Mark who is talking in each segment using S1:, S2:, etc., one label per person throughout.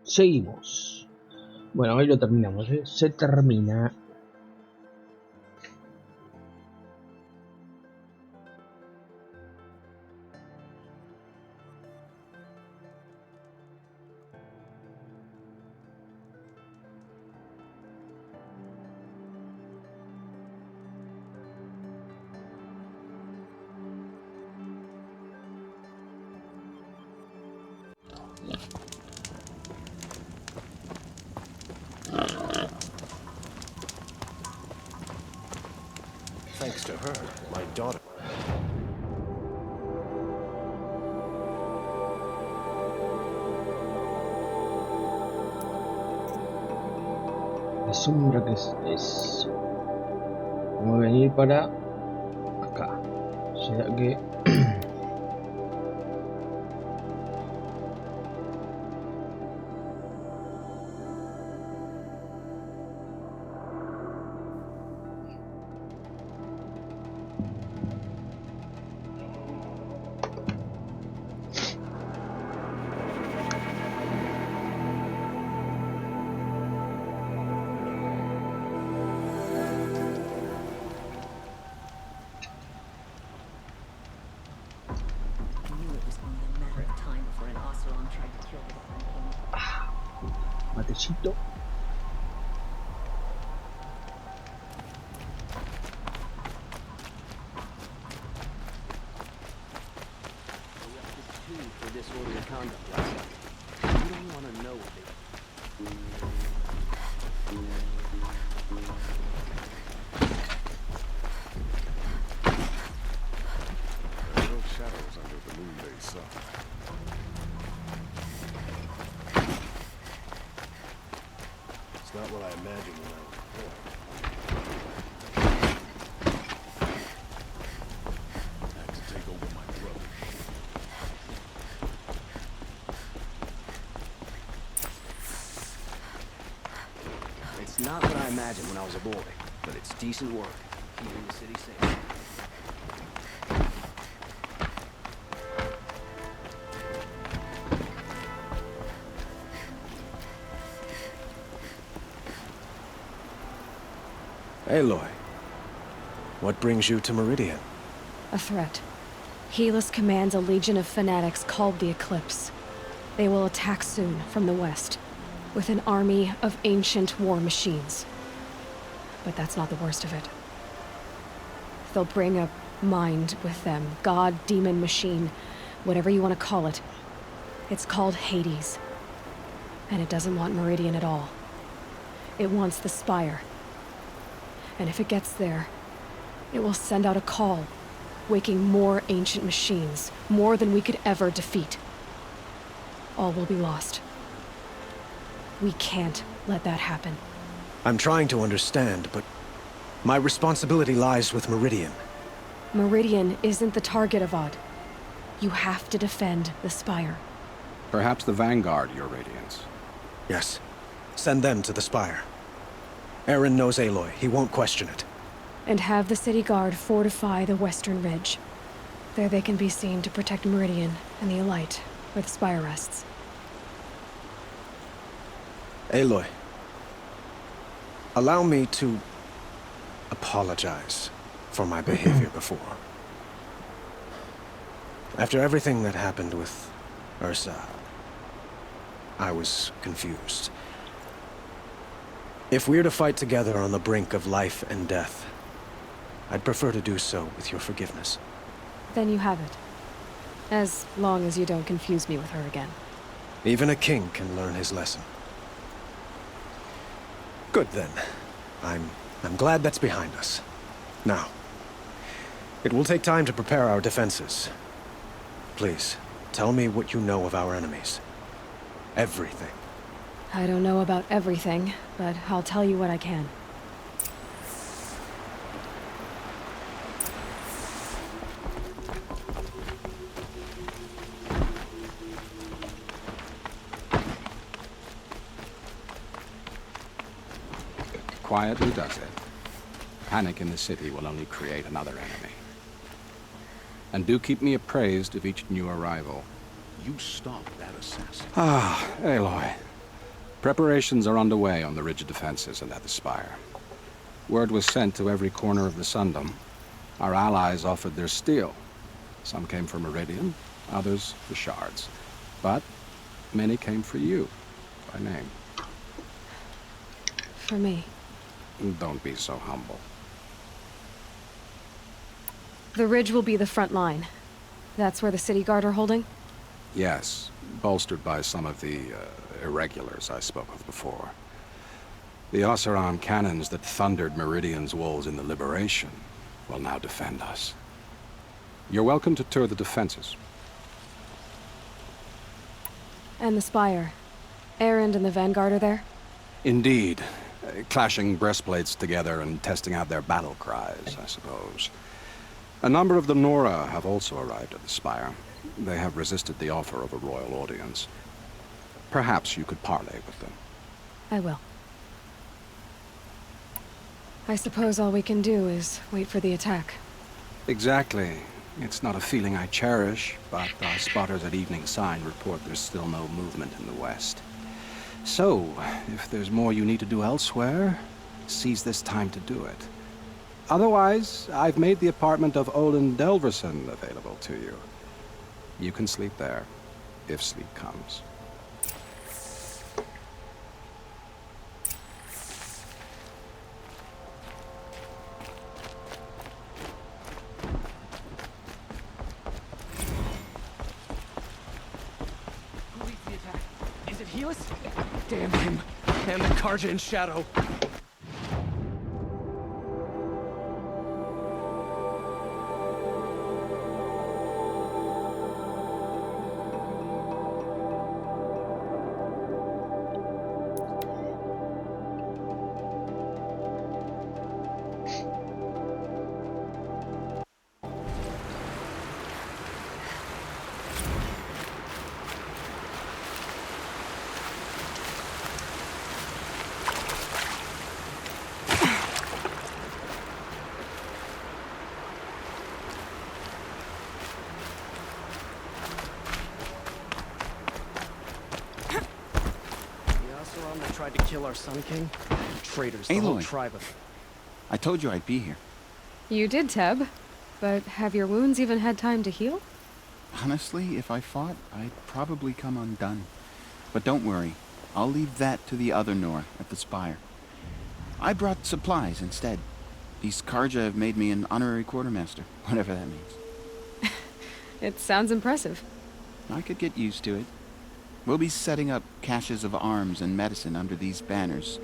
S1: Seguimos. Bueno, hoy lo terminamos, ¿eh? Se termina.
S2: Thanks to her, my daughter.
S1: La sombra que es. Vamos a venir para acá. O sea que matecito.
S2: For disorderly conduct last night. You don't want to know what
S3: There are no shadows under the noonday sun.
S2: It's not what I imagined when I was born.
S3: I had to take over my brother.
S2: It's not what I imagined when I was a boy, but it's decent work, keeping the city safe.
S4: Aloy, what brings you to Meridian?
S5: A threat. Helis commands a legion of fanatics called the Eclipse. They will attack soon from the west, with an army of ancient war machines. But that's not the worst of it. They'll bring a mind with them, god, demon, machine, whatever you want to call it. It's called Hades. And it doesn't want Meridian at all. It wants the Spire. And if it gets there, it will send out a call, waking more ancient machines, more than we could ever defeat. All will be lost. We can't let that happen.
S4: I'm trying to understand, but my responsibility lies with Meridian.
S5: Meridian isn't the target, Avad. You have to defend the Spire.
S6: Perhaps the Vanguard, Your Radiance.
S4: Yes. Send them to the Spire. Aaron knows Aloy. He won't question it.
S5: And have the city guard fortify the western ridge. There they can be seen to protect Meridian and the Elite, where the Spire rests.
S4: Aloy, allow me to apologize for my behavior before. After everything that happened with Ursa, I was confused. If we're to fight together on the brink of life and death, I'd prefer to do so with your forgiveness.
S5: Then you have it. As long as you don't confuse me with her again.
S4: Even a king can learn his lesson. Good then. I'm glad that's behind us. Now, it will take time to prepare our defenses. Please, tell me what you know of our enemies. Everything.
S5: I don't know about everything, but I'll tell you what I can.
S6: Quietly does it. Panic in the city will only create another enemy. And do keep me appraised of each new arrival.
S3: You stopped that assassin.
S6: Ah, Aloy. Preparations are underway on the ridge defenses and at the spire. Word was sent to every corner of the Sundom. Our allies offered their steel. Some came for Meridian, others for shards. But many came for you, by name.
S5: For me.
S6: Don't be so humble.
S5: The ridge will be the front line. That's where the city guard are holding?
S6: Yes, bolstered by some of the irregulars I spoke of before. The Oseram cannons that thundered Meridian's walls in the Liberation will now defend us. You're welcome to tour the defenses.
S5: And the spire. Erend and the Vanguard are there?
S6: Indeed. Clashing breastplates together and testing out their battle cries, I suppose. A number of the Nora have also arrived at the spire. They have resisted the offer of a royal audience. Perhaps you could parley with them.
S5: I will. I suppose all we can do is wait for the attack.
S6: Exactly. It's not a feeling I cherish, but our spotters at Evening Sign report there's still no movement in the west. So, if there's more you need to do elsewhere, seize this time to do it. Otherwise, I've made the apartment of Olin Delverson available to you. You can sleep there, if sleep comes.
S2: Who leads the attack? Is it Helis? Damn him. And the Karja in shadow. Tried to kill our Sun King? Traitors, the whole
S7: Aloy.
S2: tribe of...
S7: I told you I'd be here.
S5: You did, Teb. But have your wounds even had time to heal?
S7: Honestly, if I fought, I'd probably come undone. But don't worry. I'll leave that to the other Nor at the spire. I brought supplies instead. These Karja have made me an honorary quartermaster, whatever that means.
S5: It sounds impressive.
S7: I could get used to it. We'll be setting up caches of arms and medicine under these banners.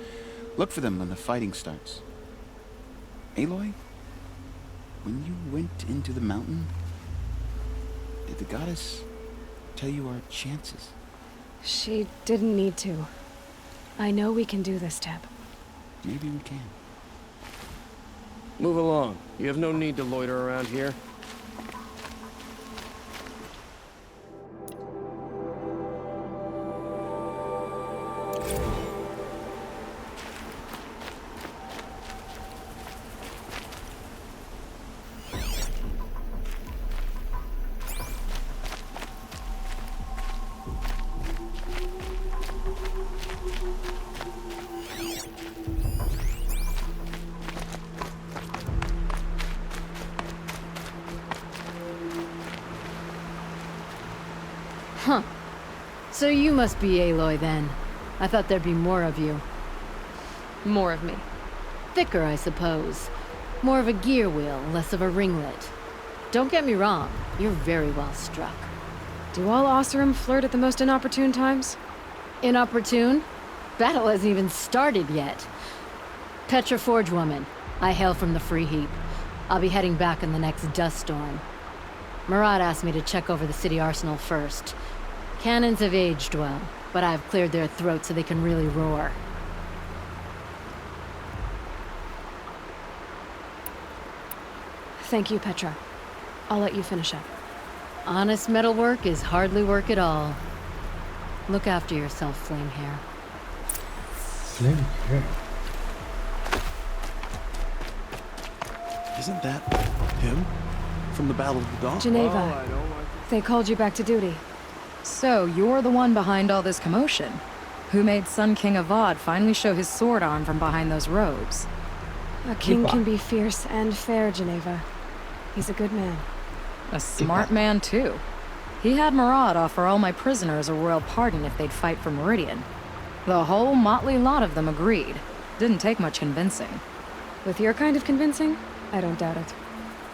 S7: Look for them when the fighting starts. Aloy, when you went into the mountain, did the goddess tell you our chances?
S5: She didn't need to. I know we can do this, Teb.
S7: Maybe we can.
S2: Move along. You have no need to loiter around here.
S8: Huh. So you must be Aloy then. I thought there'd be more of you.
S5: More of me.
S8: Thicker, I suppose. More of a gear wheel, less of a ringlet. Don't get me wrong, you're very well struck.
S5: Do all Oseram flirt at the most inopportune times?
S8: Inopportune? Battle hasn't even started yet. Petra Forge woman. I hail from the Free Heap. I'll be heading back in the next dust storm. Murad asked me to check over the city arsenal first. Cannons have aged well, but I've cleared their throats so they can really roar.
S5: Thank you, Petra. I'll let you finish up.
S8: Honest metalwork is hardly work at all. Look after yourself, Flamehair.
S1: Flame here.
S4: Isn't that him? From the Battle of the Dawn?
S5: Geneva, they called you back to duty.
S9: So, you're the one behind all this commotion. Who made Sun King Avad finally show his sword arm from behind those robes?
S5: A king
S1: Yeepa.
S5: can be fierce and fair, Geneva. He's a good man.
S9: A smart man, too. He had Murad offer all my prisoners a royal pardon if they'd fight for Meridian. The whole motley lot of them agreed. Didn't take much convincing.
S5: With your kind of convincing, I don't doubt it.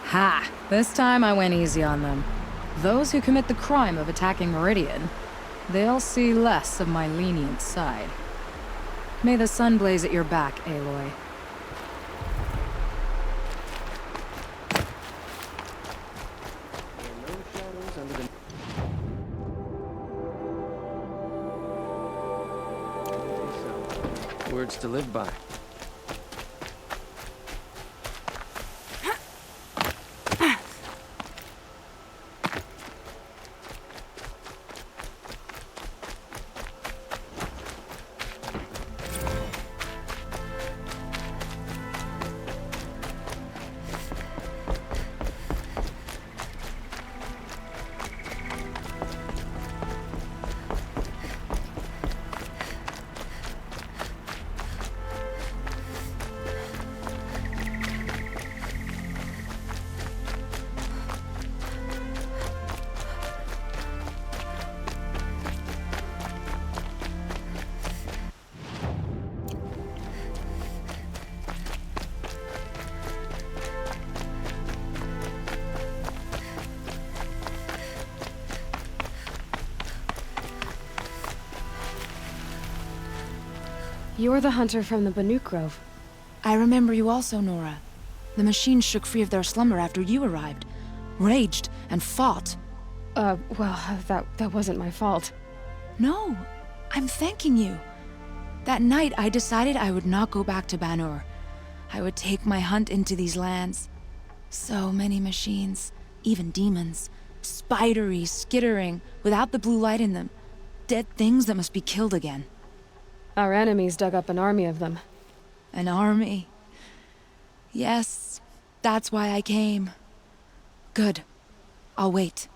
S9: Ha! This time I went easy on them. Those who commit the crime of attacking Meridian, they'll see less of my lenient side. May the sun blaze at your back, Aloy.
S2: Words to live by.
S5: You're the hunter from the Banuk Grove.
S10: I remember you also, Nora. The machines shook free of their slumber after you arrived. Raged and fought.
S5: Well, that wasn't my fault.
S10: No, I'm thanking you. That night, I decided I would not go back to Banur. I would take my hunt into these lands. So many machines, even demons. Spidery, skittering, without the blue light in them. Dead things that must be killed again.
S5: Our enemies dug up an army of them.
S10: An army. Yes, that's why I came. Good. I'll wait.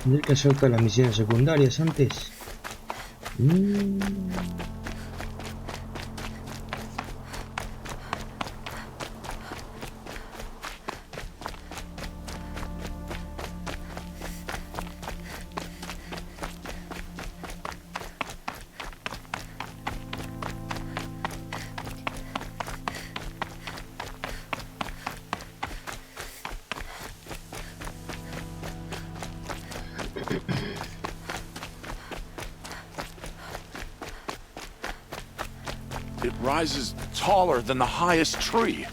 S1: Tendré que hacer todas las misiones secundarias antes.
S3: It rises taller than the highest tree.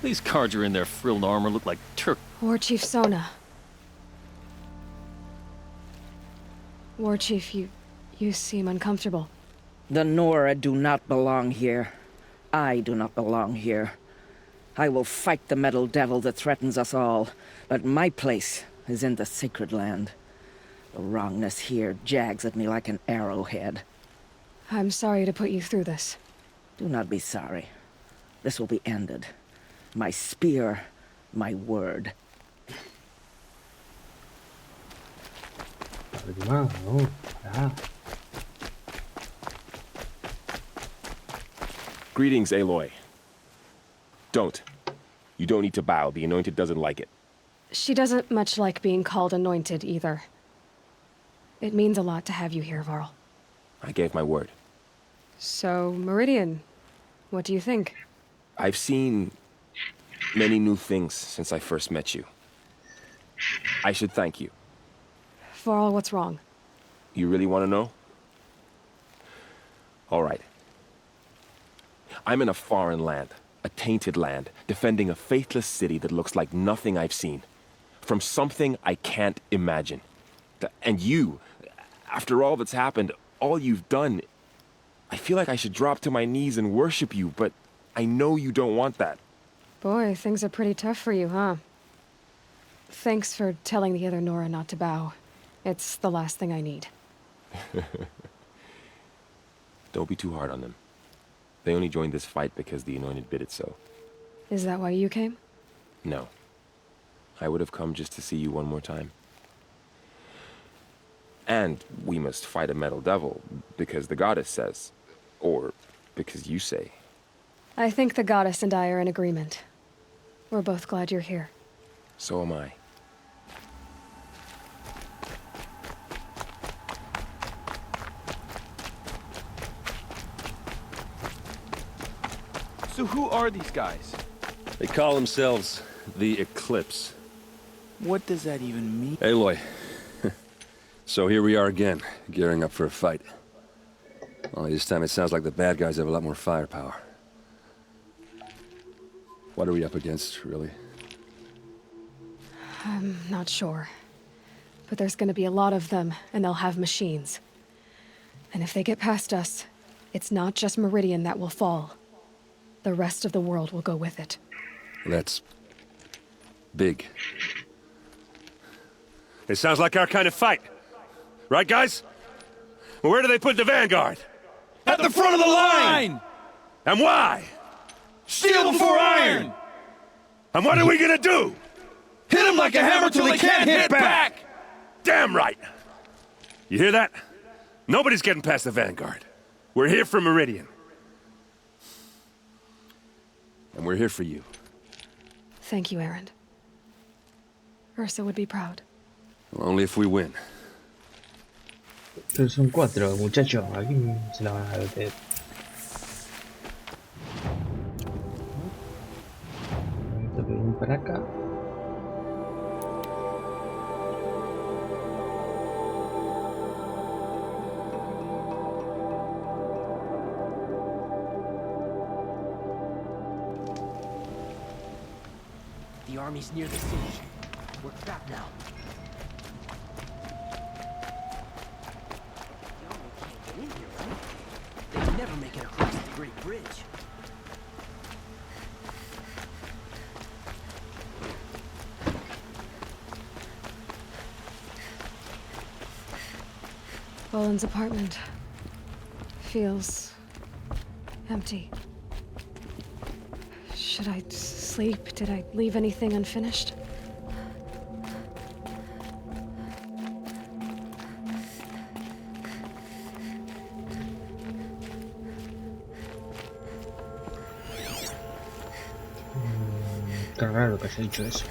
S11: These Carja in their frilled armor look like Turk.
S5: War Chief Sona. War Chief, you seem uncomfortable.
S12: The Nora do not belong here. I do not belong here. I will fight the metal devil that threatens us all, but my place is in the sacred land. The wrongness here jags at me like an arrowhead.
S5: I'm sorry to put you through this.
S12: Do not be sorry. This will be ended. My spear, my word.
S13: Greetings, Aloy. Don't. You don't need to bow. The Anointed doesn't like it.
S5: She doesn't much like being called anointed, either. It means a lot to have you here, Varl.
S13: I gave my word.
S5: So, Meridian, what do you think?
S13: I've seen many new things since I first met you. I should thank you.
S5: Varl, what's wrong?
S13: You really want to know? All right. I'm in a foreign land, a tainted land, defending a faithless city that looks like nothing I've seen. From something I can't imagine. And you, after all that's happened, all you've done, I feel like I should drop to my knees and worship you, but I know you don't want that.
S5: Boy, things are pretty tough for you, huh? Thanks for telling the other Nora not to bow. It's the last thing I need.
S13: Don't be too hard on them. They only joined this fight because the Anointed bid it so.
S5: Is that why you came?
S13: No. I would have come just to see you one more time. And we must fight a metal devil, because the goddess says. Or because you say.
S5: I think the goddess and I are in agreement. We're both glad you're here.
S13: So am I.
S11: So who are these guys?
S14: They call themselves the Eclipse.
S7: What does that even mean?
S14: Aloy. So here we are again, gearing up for a fight. Only this time it sounds like the bad guys have a lot more firepower. What are we up against, really?
S5: I'm not sure. But there's gonna be a lot of them, and they'll have machines. And if they get past us, it's not just Meridian that will fall. The rest of the world will go with it.
S14: That's big. It sounds like our kind of fight. Right, guys? Well, where do they put the Vanguard?
S3: At the front of the line!
S14: And why?
S3: Steel before iron!
S14: And what are we gonna do?
S3: Hit him like a hammer till he can't hit back!
S14: Damn right! You hear that? Nobody's getting past the Vanguard. We're here for Meridian. And we're here for you.
S5: Thank you, Erend. Ursa would be proud.
S14: Well, only if we win.
S1: Pero son 4, muchachos. ¿A quién se la van a meter? Esto que viene para acá.
S2: The army's near the city. We're trapped now. The army can't get in here, right? They'd never make it across the Great Bridge.
S5: Boland's apartment feels empty. Should I sleep? Did I leave anything unfinished?
S1: Qué raro que haya dicho eso.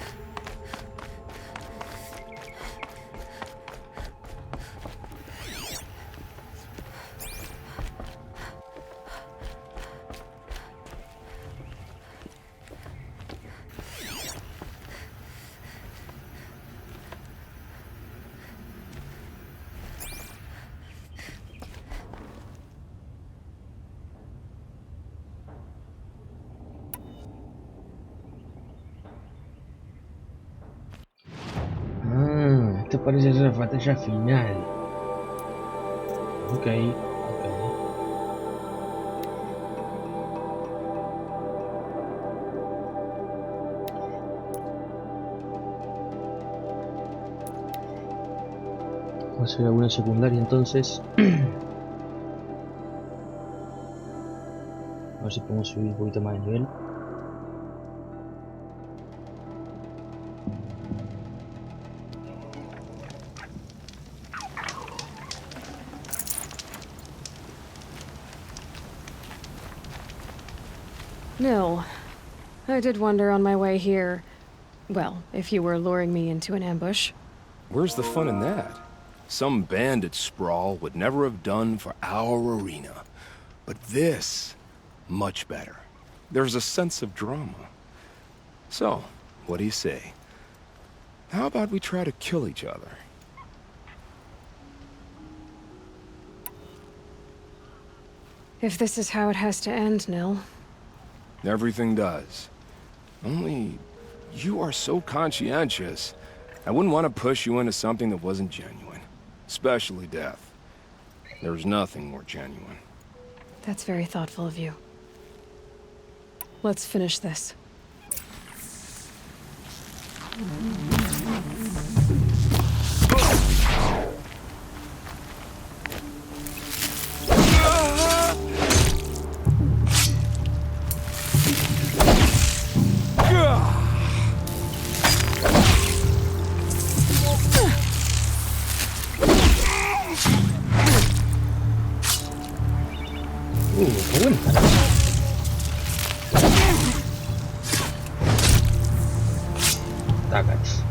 S1: Esto parece ser la batalla final. Ok. Vamos a hacer alguna secundaria entonces. A ver si podemos subir un poquito más de nivel.
S5: Nil, I did wonder on my way here. Well, if you were luring me into an ambush.
S6: Where's the fun in that? Some bandit sprawl would never have done for our arena. But this, much better. There's a sense of drama. So, what do you say? How about we try to kill each other?
S5: If this is how it has to end, Nil.
S6: Everything does. Only, you are so conscientious. I wouldn't want to push you into something that wasn't genuine. Especially death. There's nothing more genuine.
S5: That's very thoughtful of you. Let's finish this.
S1: atacas.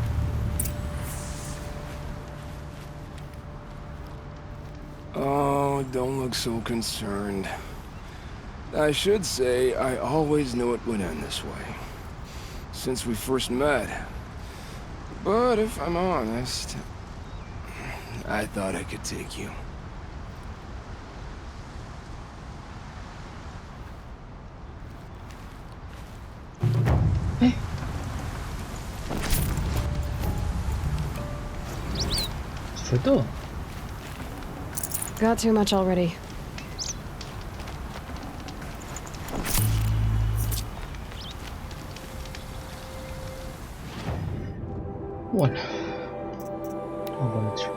S6: Oh, don't look so concerned. I should say I always knew it would end this way. Since we first met. But if I'm honest, I thought I could take you.
S1: Fue todo.
S5: Got too much already.
S1: Bueno. Vamos a ver.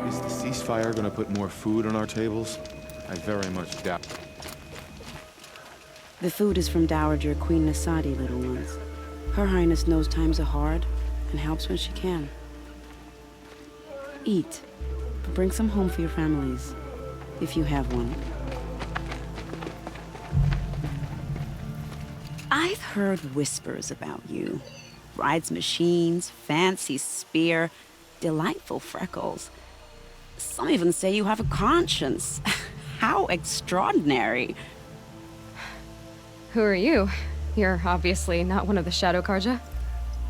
S15: Is the ceasefire gonna put more food on our tables? I very much doubt.
S16: The food is from Dowager Queen Nasadi, little ones. Her Highness knows times are hard and helps when she can. Eat, but bring some home for your families, if you have one. I've heard whispers about you. Rides machines, fancy spear, delightful freckles. Some even say you have a conscience. How extraordinary.
S5: Who are you? You're obviously not one of the Shadow Karja.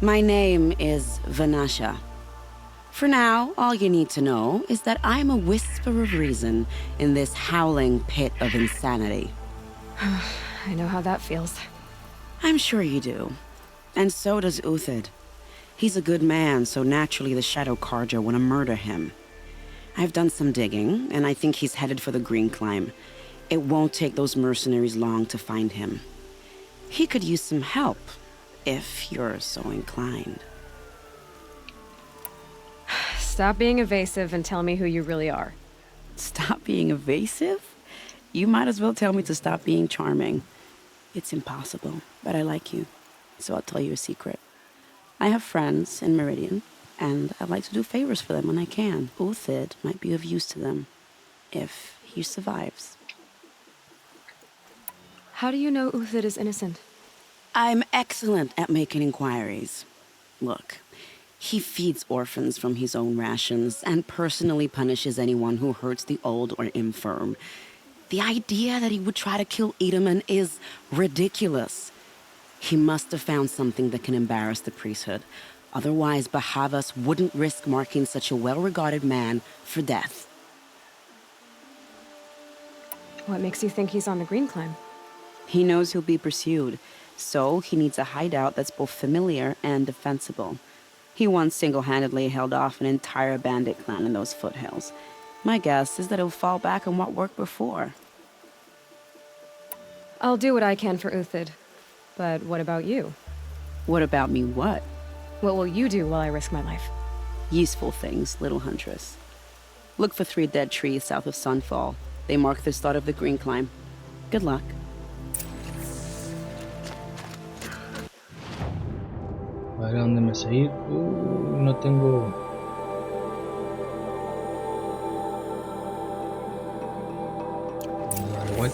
S16: My name is Vanasha. For now, all you need to know is that I'm a whisper of reason in this howling pit of insanity.
S5: I know how that feels.
S16: I'm sure you do. And so does Uthid. He's a good man, so naturally the Shadow Karja want to murder him. I've done some digging, and I think he's headed for the Green Climb. It won't take those mercenaries long to find him. He could use some help, if you're so inclined.
S5: Stop being evasive and tell me who you really are.
S16: Stop being evasive? You might as well tell me to stop being charming. It's impossible, but I like you, so I'll tell you a secret. I have friends in Meridian, and I like to do favors for them when I can. Uthid might be of use to them, if he survives.
S5: How do you know Uthid is innocent?
S16: I'm excellent at making inquiries. Look, he feeds orphans from his own rations and personally punishes anyone who hurts the old or infirm. The idea that he would try to kill Edaman is ridiculous. He must have found something that can embarrass the priesthood. Otherwise, Bahavas wouldn't risk marking such a well-regarded man for death.
S5: What makes you think he's on the Green Climb?
S16: He knows he'll be pursued, so he needs a hideout that's both familiar and defensible. He once single-handedly held off an entire bandit clan in those foothills. My guess is that he'll fall back on what worked before.
S5: I'll do what I can for Uthid. But what about you?
S16: What about me what?
S5: What will you do while I risk my life?
S16: Useful things, little huntress. Look for 3 dead trees south of Sunfall. They mark the start of the Green Climb. Good luck.
S1: A ver a dónde me seguir. No tengo. Vale, bueno.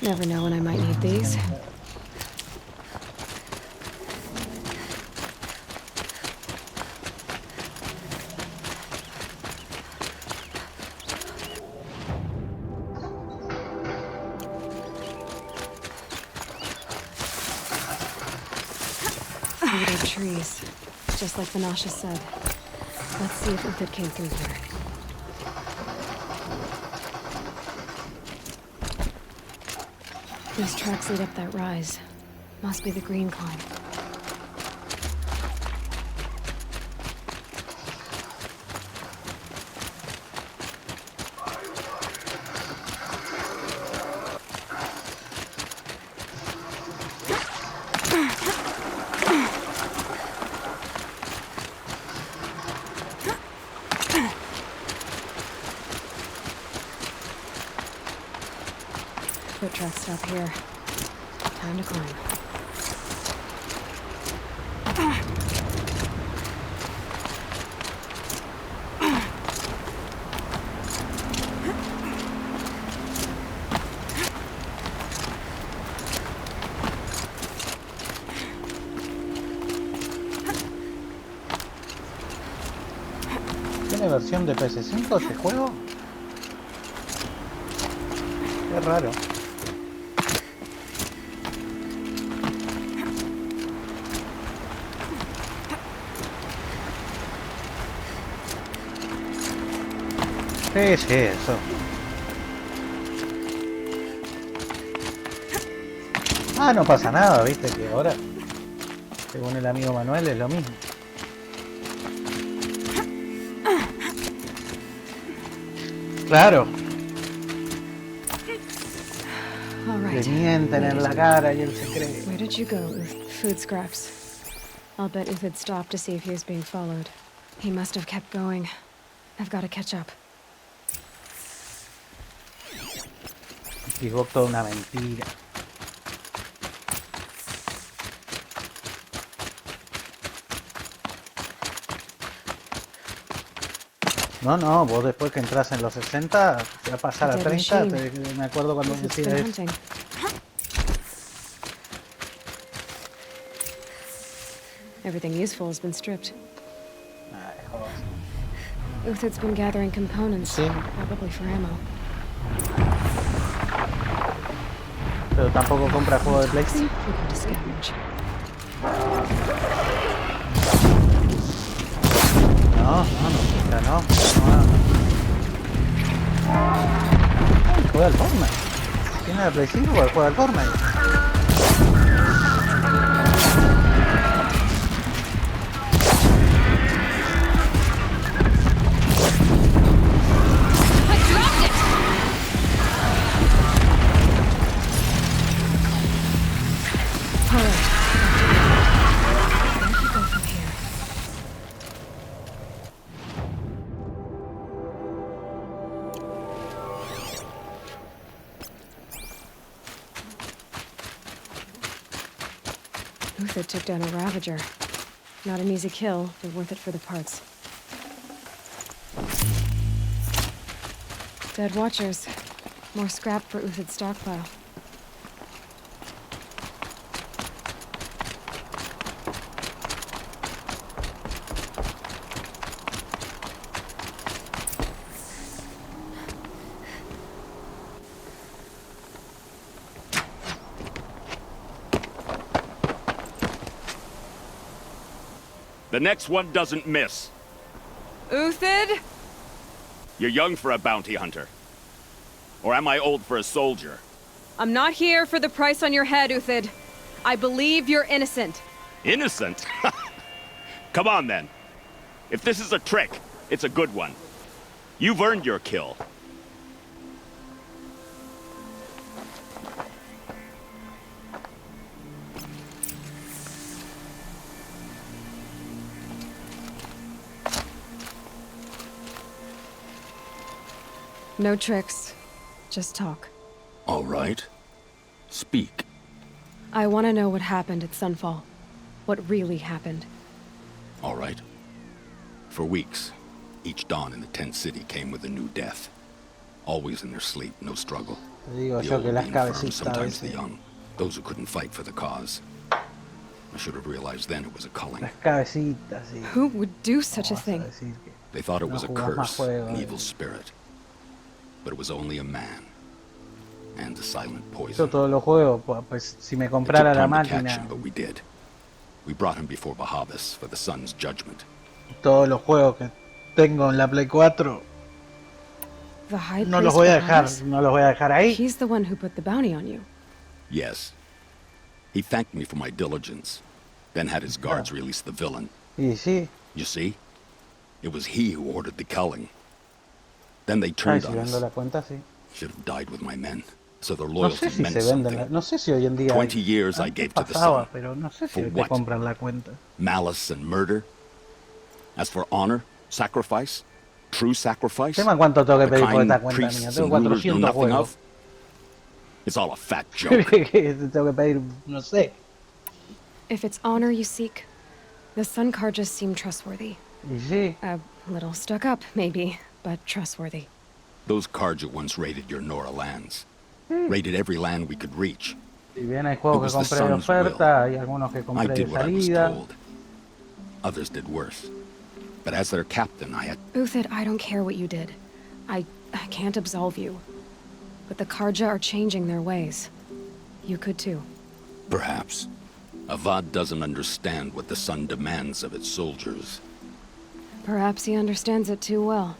S5: Never know when I might need these. Little trees, just like Vanasha said. Let's see if Uthid came through here. These tracks lead up that rise. Must be the green climb. Foot tracks stop here. Time to climb.
S1: ¿Tiene versión de PS5 ese juego? Qué raro. ¿Qué es eso? Ah, no pasa nada, viste que ahora, según el amigo Manuel, es lo mismo. Claro. Le mienten en la cara y él se cree.
S5: Where did you go, Food scraps. I'll bet Uthid stopped to see if he was being followed. He must have kept going. I've got to catch up.
S1: Dijo toda una mentira. No, vos después que entras en los 60, te va a pasar a 30, me acuerdo cuando decía eso.
S5: Everything useful has been stripped. Uthid's been gathering components, probably for ammo.
S1: Pero tampoco compra juego de PlayStation. No, juega al Fortnite. Tiene la Play 5 porque juega al Fortnite.
S5: Uthid took down a Ravager. Not an easy kill, but worth it for the parts. Dead Watchers. More scrap for Uthid's stockpile.
S17: The next one doesn't miss.
S5: Uthid?
S17: You're young for a bounty hunter. Or am I old for a soldier?
S5: I'm not here for the price on your head, Uthid. I believe you're innocent.
S17: Innocent? Come on, then. If this is a trick, it's a good one. You've earned your kill.
S5: No tricks. Just talk.
S14: All right. Speak.
S5: I want to know what happened at Sunfall. What really happened.
S18: All right. For weeks, each dawn in the tent city came with a new death. Always in their sleep, no struggle.
S1: Te digo
S18: The
S1: yo
S18: old,
S1: que
S18: the
S1: las
S18: infirm,
S1: cabecitas a
S18: sometimes the
S1: veces.
S18: young. Those who couldn't fight for the cause. I should have realized then it was a culling.
S1: Las cabecitas, sí.
S5: Who would do such a
S1: Vas a
S5: thing?
S1: decir que
S18: They thought it
S1: no
S18: was a
S1: jugás más
S18: curse,
S1: juego.
S18: an evil spirit. But it was only a man. And a silent
S1: Yo
S18: poison.
S1: todos los juegos, pues si me
S18: It took
S1: comprara la
S18: time to catch
S1: máquina,
S18: him, but we did. We brought him before Bahavas for the sun's judgment.
S1: todos los juegos que tengo en la Play 4,
S5: The high
S1: no los
S5: priest
S1: voy a dejar,
S5: Bahavas?
S1: no los voy a dejar ahí.
S5: He's the one who put the bounty on you.
S18: Yes. He thanked me for my diligence, then had his guards release the villain.
S1: Y sí,
S18: You see? It was he who ordered the culling. Then they
S1: ay,
S18: turned
S1: si
S18: on
S1: vendo
S18: us.
S1: la cuenta, sí.
S18: Should have died with my men. So their
S1: No
S18: loyalty
S1: sé si
S18: meant
S1: se venden,
S18: something.
S1: no sé si hoy en día
S18: 20 years I
S1: antes
S18: gave to the
S1: pasaba,
S18: sun.
S1: pero no sé si
S18: For
S1: hoy te
S18: what?
S1: compran la cuenta.
S18: Malice and murder. As for honor, sacrifice, true sacrifice,
S1: Tema cuánto tengo que
S18: the
S1: pedir por esta
S18: kind
S1: cuenta mía.
S18: priests
S1: Tengo
S18: and rulers know
S1: 400
S18: nothing
S1: juegos.
S18: of. It's all a fat joke.
S1: Tengo que pedir, no sé.
S5: If it's honor you seek, the Sun Karjas seem trustworthy.
S1: Y sí,
S5: A little stuck up, maybe, but trustworthy.
S18: Those Karja once raided your Nora lands. Raided every land we could reach.
S1: si bien hay
S18: It
S1: juegos
S18: was
S1: que
S18: the
S1: compré de
S18: sun's will.
S1: oferta, hay algunos que
S18: I
S1: compré de
S18: did what I was
S1: salida.
S18: told. Others did worse. But as their captain, I had...
S5: Uthid, I don't care what you did. I can't absolve you. But the Karja are changing their ways. You could too.
S18: Perhaps. Avad doesn't understand what the sun demands of its soldiers.
S5: Perhaps he understands it too well.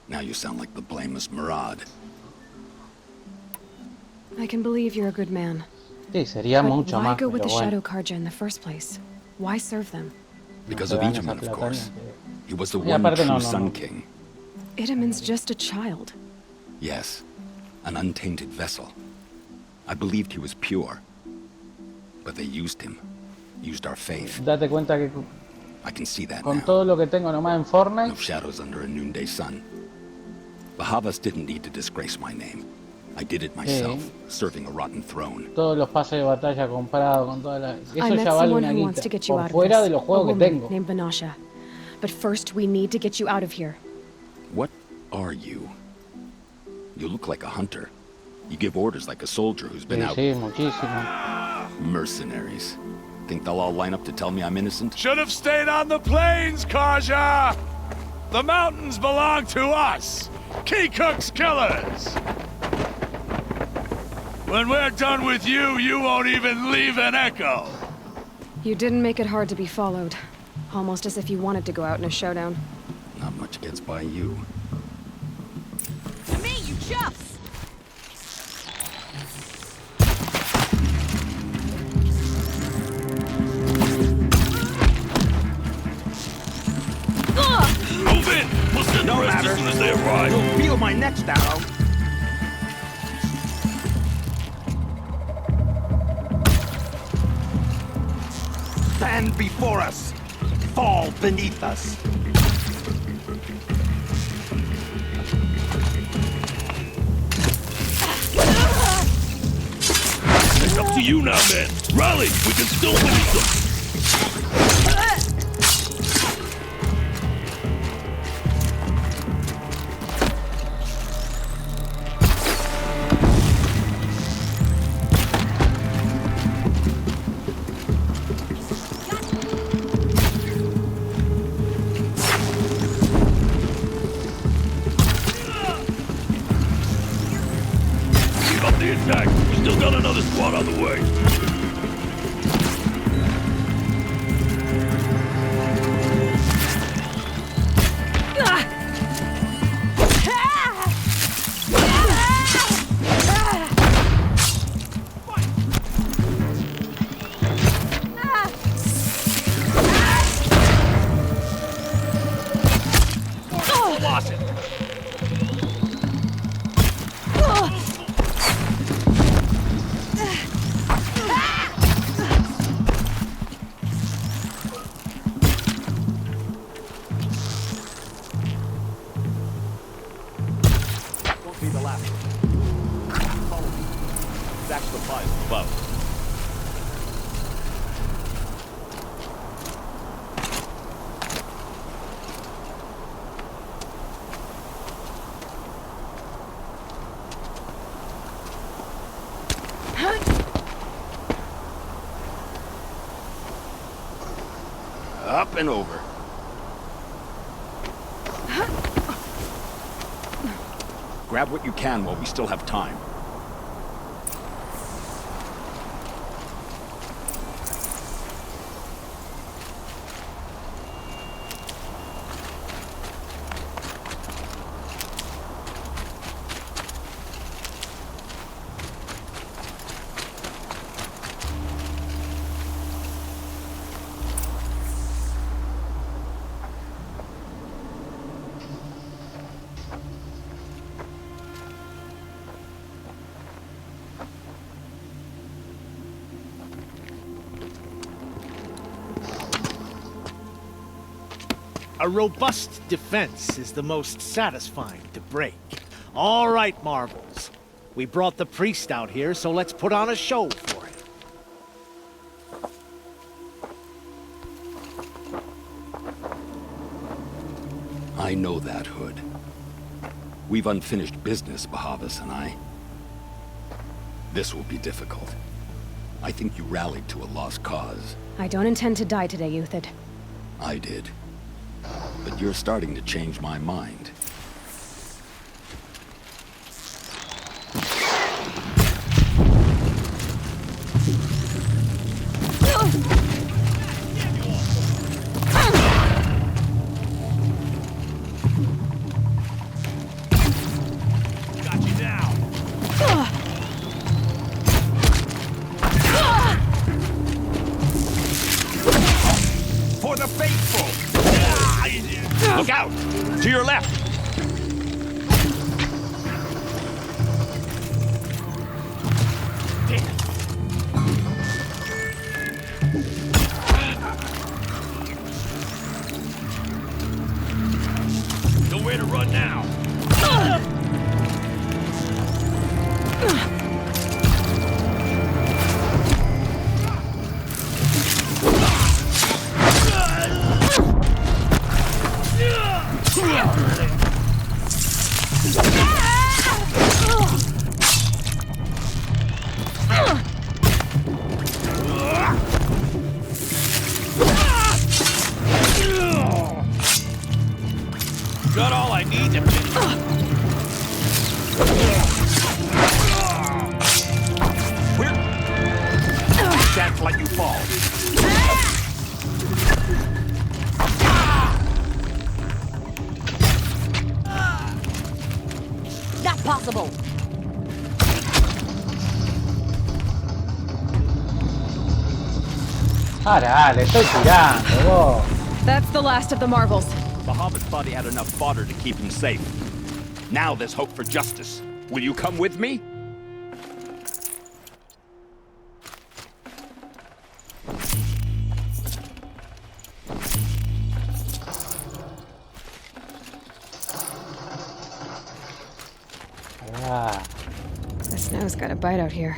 S18: Now you sound like the blameless Murad.
S5: I can believe you're a good man.
S1: Sí, sería
S5: But
S1: mucho
S5: why
S1: más,
S5: go with
S1: pero
S5: the
S1: bueno.
S5: Shadow Karja in the first place? Why serve them?
S18: Because
S1: No
S18: of
S1: te dan esa
S18: Itaman, of
S1: plata
S18: course.
S1: ni que-
S18: He was the
S1: Y
S18: one
S1: aparte
S18: true
S1: no, no,
S18: Sun
S1: no.
S18: King.
S5: Itaman's just a child.
S18: Yes, an untainted vessel. I believed he was pure. But they used him. Used our faith.
S1: Date cuenta que
S18: I can see that
S1: con
S18: now.
S1: todo lo que tengo nomás en Fortnite,
S18: No shadows under a noonday sun. Bahavas didn't need to disgrace my name. I did it myself, serving a rotten throne.
S1: todos los pases de batalla comprados, con toda la...
S5: I
S1: Eso
S5: met
S1: ya vale
S5: someone
S1: una
S5: who wants
S1: guita,
S5: to get you
S1: por
S5: out of
S1: fuera
S5: this.
S1: de los
S5: A
S1: juegos que
S5: woman
S1: tengo.
S5: named Vanasha. But first, we need to get you out of here.
S18: What are you? You look like a hunter. You give orders like a soldier who's been
S1: Sí,
S18: out.
S1: sí, muchísimo.
S18: Mercenaries. Think they'll all line up to tell me I'm innocent?
S3: Should have stayed on the plains, Karja! The mountains belong to us! Keecook's killers! When we're done with you, you won't even leave an echo!
S5: You didn't make it hard to be followed. Almost as if you wanted to go out in a showdown.
S18: Not much gets by you.
S10: Me, you chuffs!
S3: Move in! We'll send the rest as soon as they arrive.
S17: You'll feel my next arrow. Stand before us. Fall beneath us.
S3: It's up to you now, man. Rally! We can still finish them! Keep up the attack. We still got another squad on the way.
S18: Up and over. Grab what you can while we still have time.
S19: A robust defense is the most satisfying to break. All right, Marvels. We brought the priest out here, so let's put on a show for him.
S18: I know that, Hood. We've unfinished business, Bahavas and I. This will be difficult. I think you rallied to a lost cause.
S5: I don't intend to die today, Euthyd.
S18: I did. But you're starting to change my mind.
S19: Got you now.
S17: For the faithful! Look out! To your left! Nowhere to run now! Got all I need to finish. Can't let you fall.
S8: Not possible.
S1: Pará, le estoy tirando, vos.
S5: That's the last of the Marvels.
S17: Bahamut's body had enough fodder to keep him safe. Now there's hope for justice. Will you come with me?
S1: Ah.
S5: The snow's got a bite out here.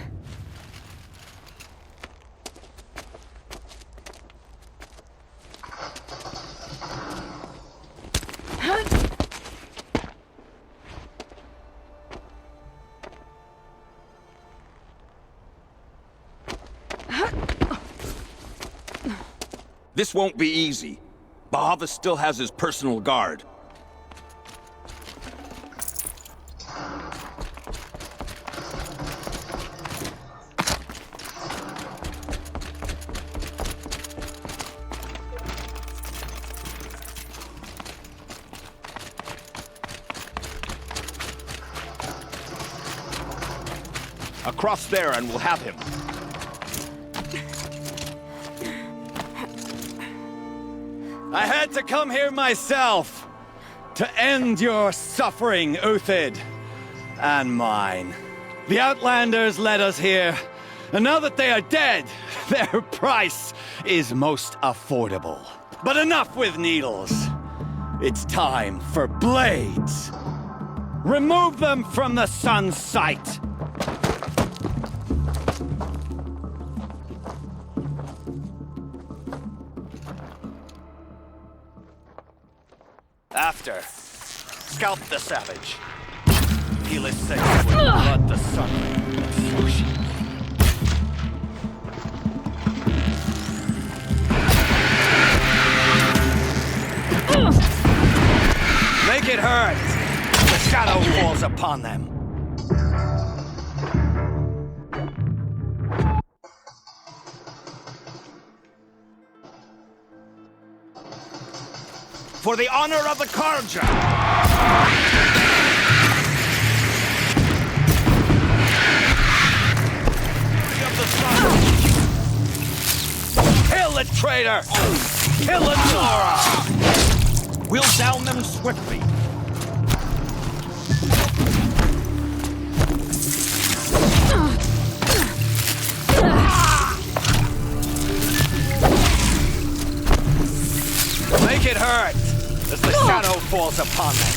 S17: This won't be easy. Bahavas still has his personal guard. Across there and we'll have him.
S20: I had to come here myself to end your suffering, Euthyd, and mine. The Outlanders led us here, and now that they are dead, their price is most affordable. But enough with needles. It's time for blades. Remove them from the sun's sight. After, scalp the savage. Heal his sacred with blood the sunlight and swoosh. it hurt! The shadow falls upon them. For the honor of the Karja! Kill the traitor! Kill the Nora! We'll down them swiftly. Make it hurt as the shadow falls upon them.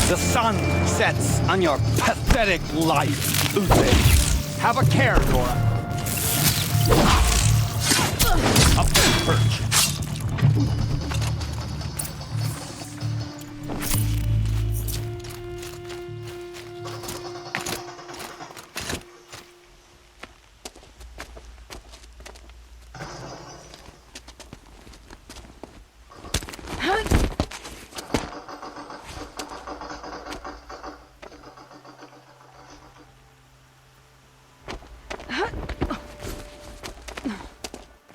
S20: The sun sets on your pathetic life, Uthid. Have a care, Nora. Up to the perch.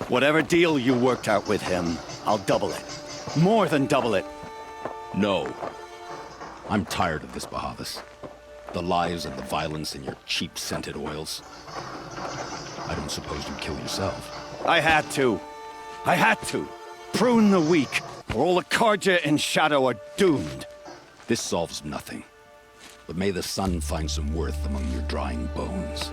S20: Whatever deal you worked out with him, I'll double it. More than double it.
S18: No. I'm tired of this, Bahavas. The lies and the violence and your cheap-scented oils. I don't suppose you'd kill yourself.
S20: I had to. I had to. Prune the weak, or all the Karja in Shadow are doomed.
S18: This solves nothing. But may the sun find some worth among your drying bones.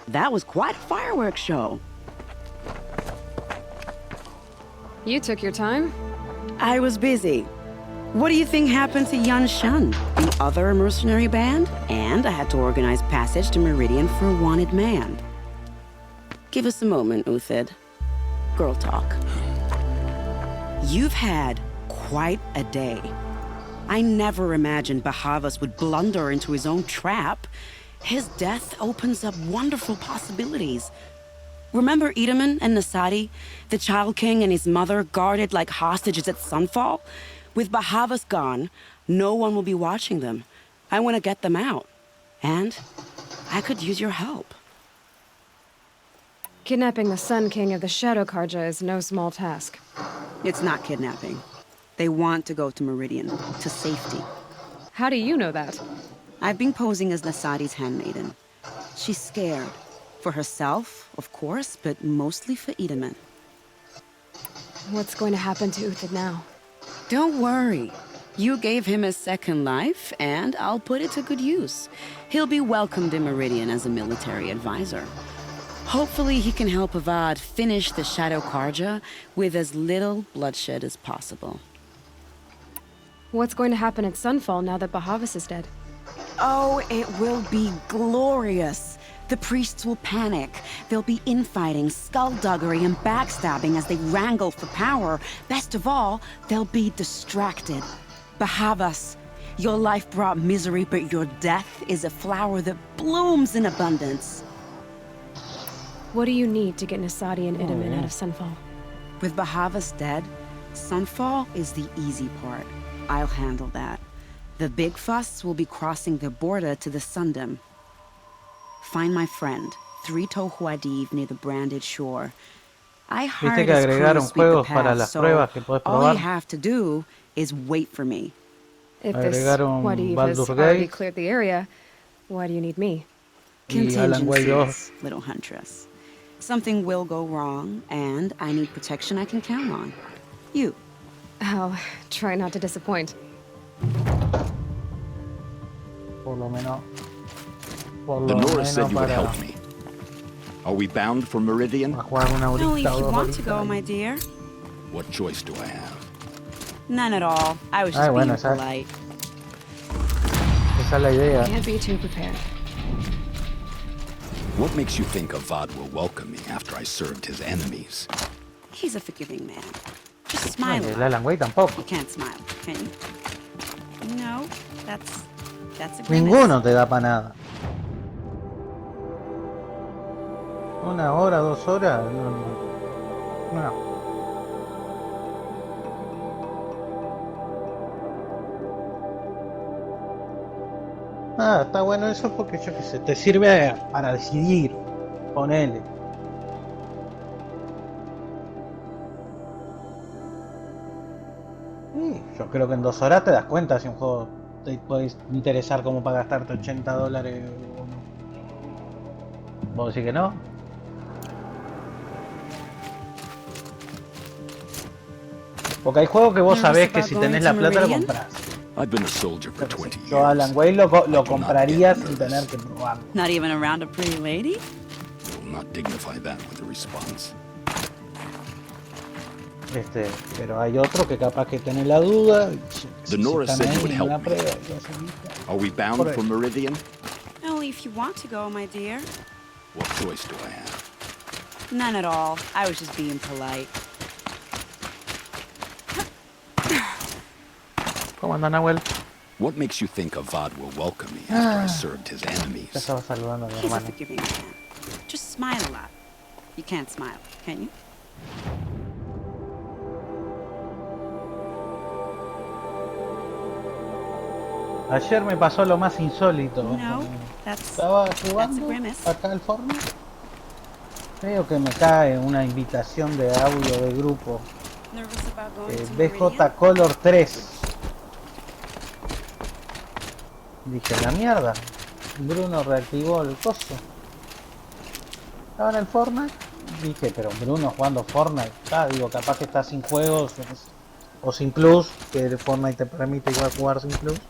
S16: That was quite a fireworks show.
S5: You took your time?
S16: I was busy. What do you think happened to Yan Shan, the other mercenary band? And I had to organize passage to Meridian for a wanted man. Give us a moment, Uthid. Girl talk. You've had quite a day. I never imagined Bahavas would blunder into his own trap. His death opens up wonderful possibilities. Remember Edaman and Nasadi, the Child King and his mother guarded like hostages at sunfall? With Bahavas gone, no one will be watching them. I want to get them out. And I could use your help.
S5: Kidnapping the Sun King of the Shadow Karja is no small task.
S16: It's not kidnapping. They want to go to Meridian, to safety.
S5: How do you know that?
S16: I've been posing as Nasadi's handmaiden. She's scared. For herself, of course, but mostly for Edaman.
S5: What's going to happen to Uthid now?
S16: Don't worry. You gave him a second life, and I'll put it to good use. He'll be welcomed in Meridian as a military advisor. Hopefully he can help Avad finish the Shadow Karja with as little bloodshed as possible.
S5: What's going to happen at Sunfall now that Bahavas is dead?
S16: Oh, it will be glorious. The priests will panic. There'll be infighting, skullduggery, and backstabbing as they wrangle for power. Best of all, they'll be distracted. Bahavas, your life brought misery, but your death is a flower that blooms in abundance.
S5: What do you need to get Nasadi and Edaman out of Sunfall?
S16: With Bahavas dead, Sunfall is the easy part. I'll handle that. The big fuss will be crossing the border to the Sundom. Find my friend, 3 Tohuadiv near the branded shore. I hired his crew to sweep the path, so all you have to do is wait for me.
S5: If this Wadiv has already cleared the area, why do you need me?
S16: Contingencies, little huntress. Something will go wrong, and I need protection I can count on. You.
S5: I'll try not to disappoint.
S18: The Nora said you would help me. Are we bound for Meridian?
S16: Only if you want to go, my dear.
S18: What choice do I have?
S16: None at all. I was just being
S1: bueno,
S16: polite.
S1: Esa es la idea.
S5: Can't be too prepared.
S18: What makes you think Avad will welcome me after I served his enemies?
S16: He's a forgiving man. Just smile.
S1: El Alan Wake tampoco.
S16: You can't smile, can you? No, that's a grimace.
S1: Ninguno te da para nada. 1 hora, 2 horas, no. Ah, está bueno eso porque yo qué sé, te sirve para decidir, ponele. Yo creo que en 2 horas te das cuenta si un juego te puede interesar como para gastarte $80 o no. ¿Vos decís que no? Porque hay juegos que vos sabés que si tenés la plata lo comprás.
S18: I've been a soldier for 20 years.
S1: Yo Alan Wake lo compraría sin tener que probarlo.
S16: Not even around a pretty lady?
S18: Will not dignify that with a response.
S1: Pero hay otro que capaz que tenés la duda.
S18: The Nora said you would help me.
S1: Prueba,
S18: Are we bound for Meridian?
S16: Only if you want to go, my dear.
S18: What choice do I have?
S16: None at all. I was just being polite.
S1: ¿Cómo anda, Nahuel?
S18: What makes you think Avad will welcome me after I served his enemies?
S1: Te estaba saludando a mi
S16: He's a
S1: hermano.
S16: forgiving man. Just smile a lot. You can't smile, can you?
S1: Ayer me pasó lo más insólito.
S16: No,
S1: Estaba jugando acá al Fortnite. Veo que me cae una invitación de audio de grupo. BJ Color 3. Dije, la mierda. Bruno reactivó el coso. Estaba en el Fortnite. Dije, pero Bruno jugando Fortnite. Digo, capaz que está sin juegos o sin plus. Que el Fortnite te permite igual jugar sin plus.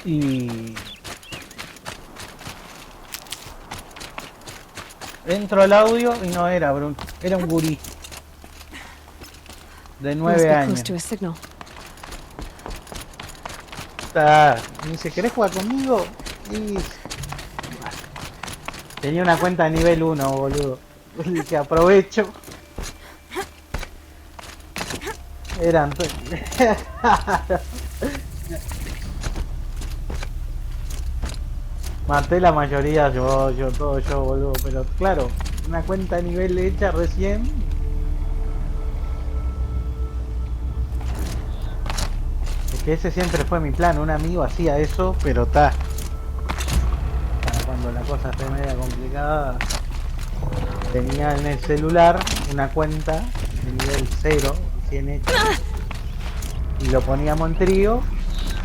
S1: Y entro al audio y no era Bruno, era un gurí de 9 años. Me dice, ¿querés jugar conmigo? Y tenía una cuenta de nivel 1, boludo. Le dije, aprovecho. Eran maté la mayoría, yo, boludo, pero claro, una cuenta a nivel hecha recién. Es que ese siempre fue mi plan, un amigo hacía eso, pero está. Cuando la cosa esté media complicada, tenía en el celular una cuenta de nivel 0, recién hecha, y lo poníamos en trío,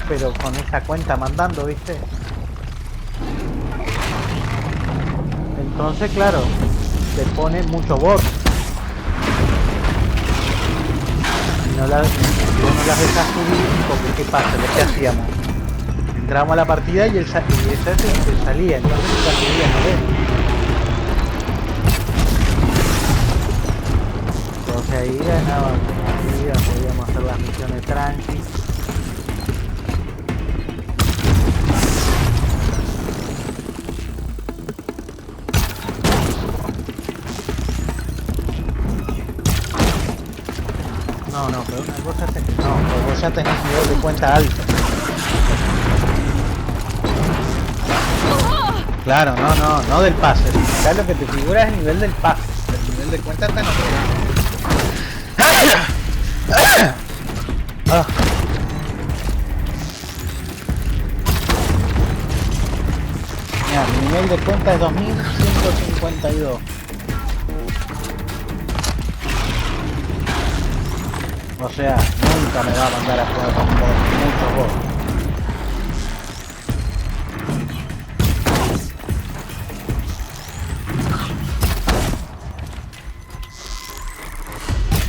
S1: pero con esa cuenta mandando, ¿viste? Entonces, claro, te pone mucho bot. Y no las dejas subir, porque ¿qué pasa? Lo que hacíamos. Entramos a la partida y el salía, entonces la subía no ve. Entonces ahí ganábamos partida, podíamos hacer las misiones tranqui. No, pero una cosa es que no, vos ya tenés nivel de cuenta alto. Claro, no del pase. Acá lo que te figura es el nivel del pase. El nivel de cuenta está en otro lado. Mira, mi nivel de cuenta es 2152. O sea, nunca me va a mandar a jugar con muchos bots.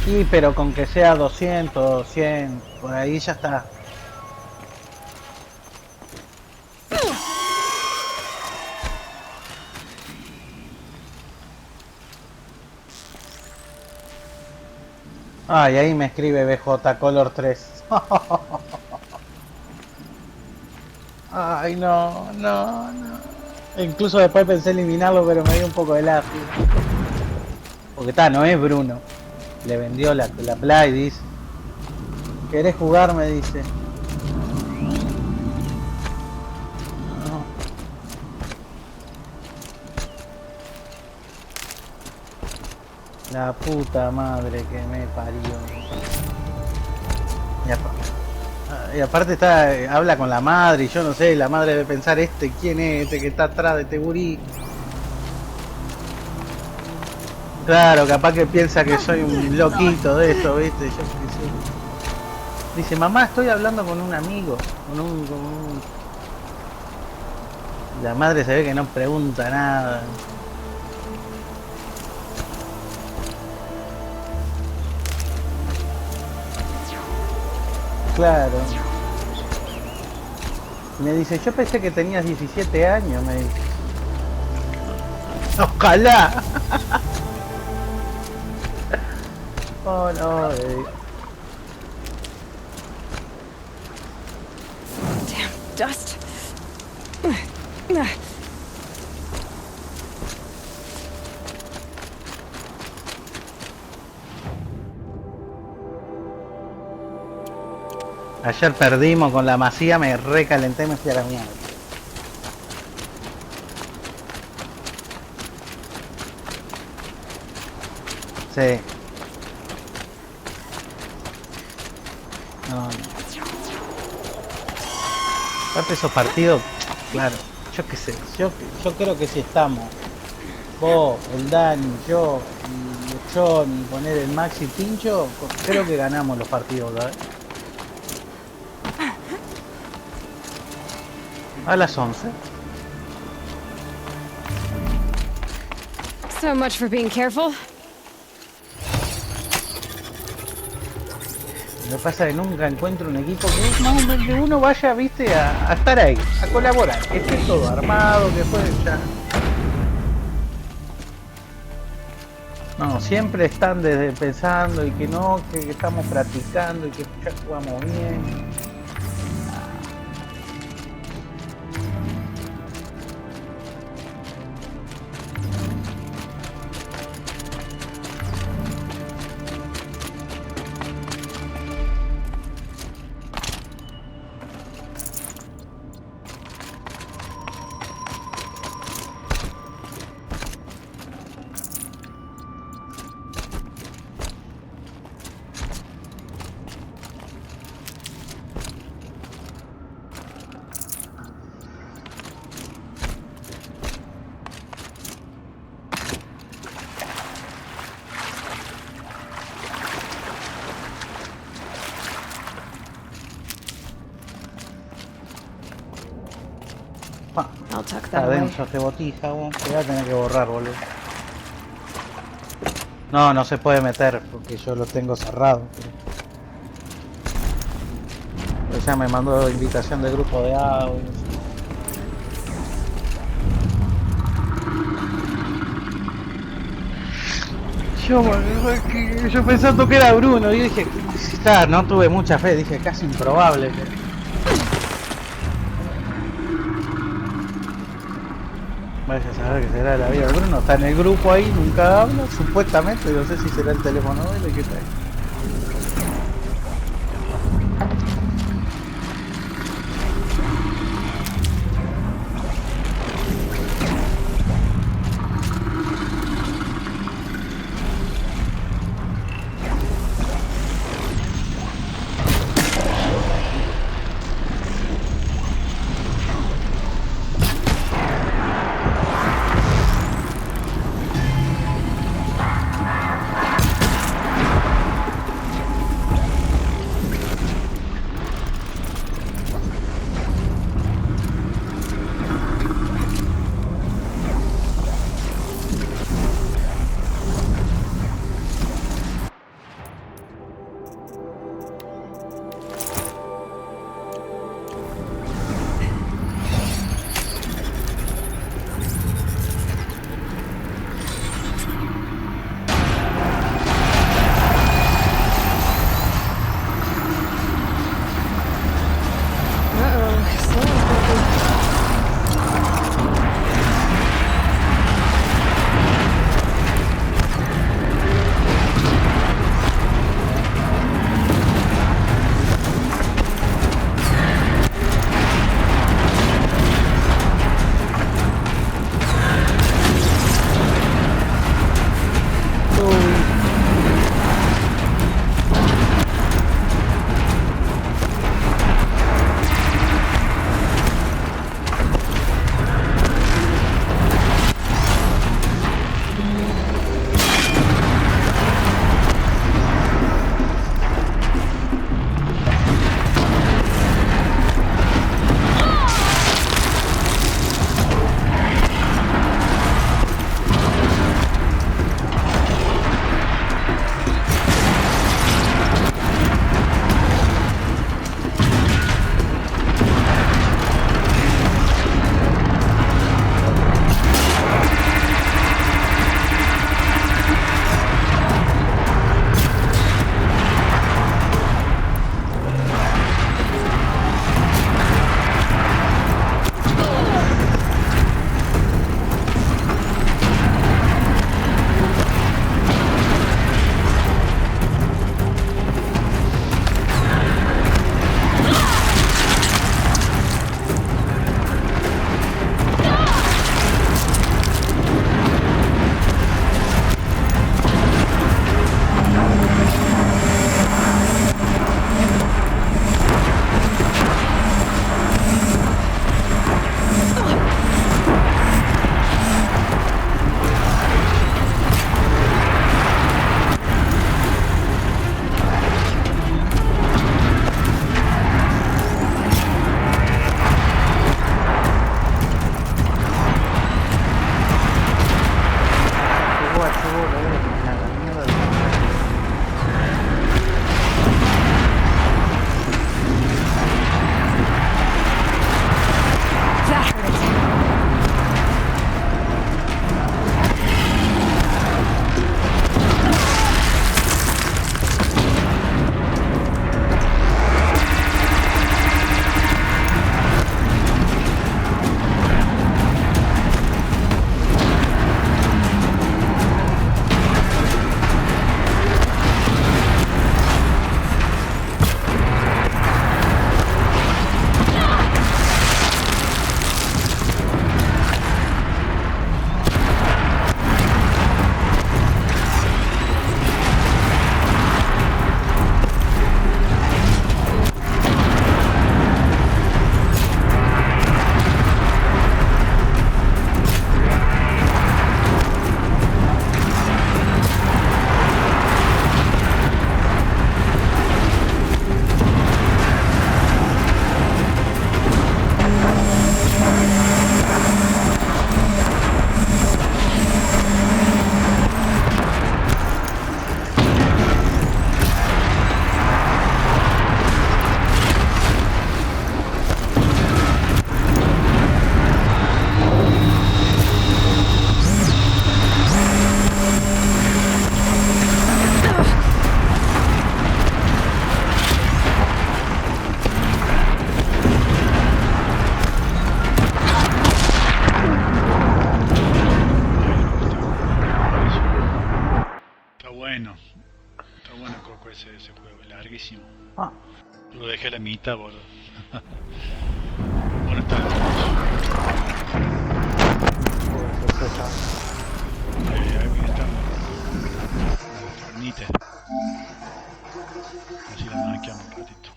S1: Sí, pero con que sea 200, 100, por ahí ya está. Ay, ahí me escribe BJ Color 3. Ay, no, no, no. Incluso después pensé eliminarlo, pero me dio un poco de lástima. Porque está, no es Bruno. Le vendió la play, dice. ¿Querés jugar? Me dice. No. La puta madre que me parió. Y aparte está, habla con la madre y yo no sé, la madre debe pensar quién es este que está atrás de este gurí. Claro, capaz que piensa que soy un loquito de esto, ¿viste? Yo qué sé. Dice, mamá, estoy hablando con un amigo, con un... La madre se ve que no pregunta nada. Claro. Me dice, yo pensé que tenías 17 años, me dice. Ojalá. Oh, no,
S5: Damn dust.
S1: Ayer perdimos con la Masía, me recalenté y me fui a la mierda. Sí. No. Aparte esos partidos, claro, yo qué sé, yo creo que si estamos, vos, el Dani, yo, y John, y poner el Maxi Pincho, creo que ganamos los partidos, ¿sabes? A las 11.
S5: So much for being careful.
S1: Lo que pasa es que nunca encuentro un equipo que uno vaya, viste, a estar ahí, a colaborar, que esté todo armado, que puede ya. No, siempre están desde pensando y que no, que estamos practicando y que ya jugamos bien. Está denso este botija, vos. Te voy a tener que borrar, boludo. No, no se puede meter porque yo lo tengo cerrado. Pero ya me mandó invitación de grupo de audio. Yo pensando que era Bruno y dije, claro, no tuve mucha fe, dije casi improbable que... Vaya a saber que será la vida de Bruno, está en el grupo ahí, nunca habla, supuestamente, no sé si será el teléfono de él que está ahí.
S21: ese juego, es larguísimo.
S1: Ah.
S21: Lo dejé a la mitad, boludo. Bueno, está. Ahí está. Fornite. Así la maqueamos un ratito.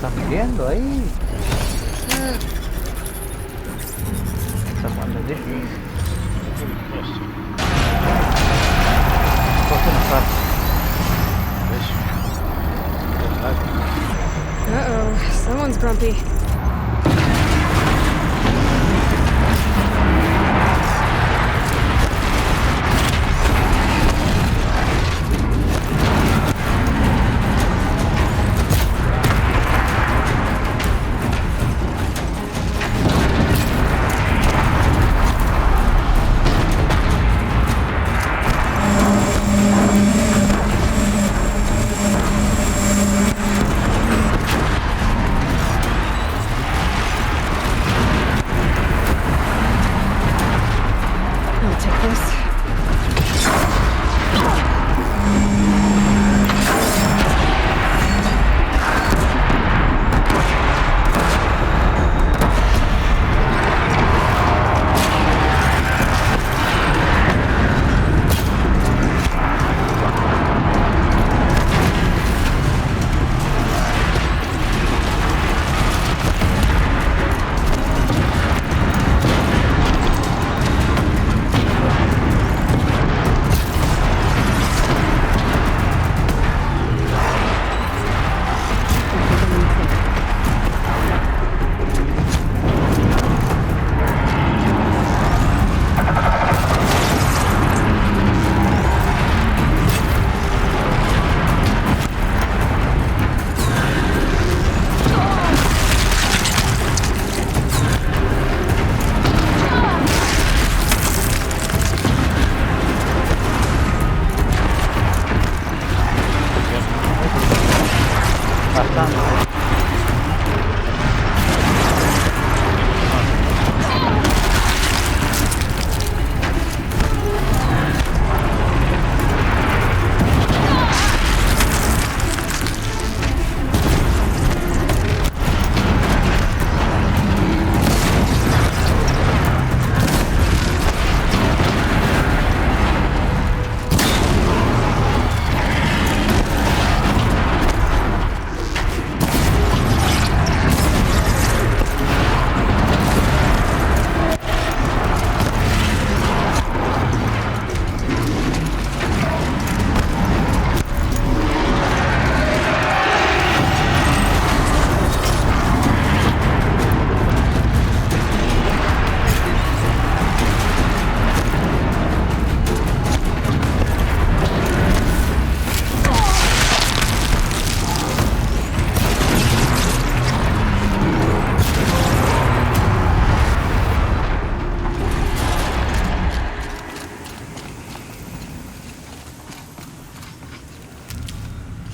S1: ¿Estás muriendo ahí? Está cuando llegue.
S5: Uh-oh, someone's grumpy.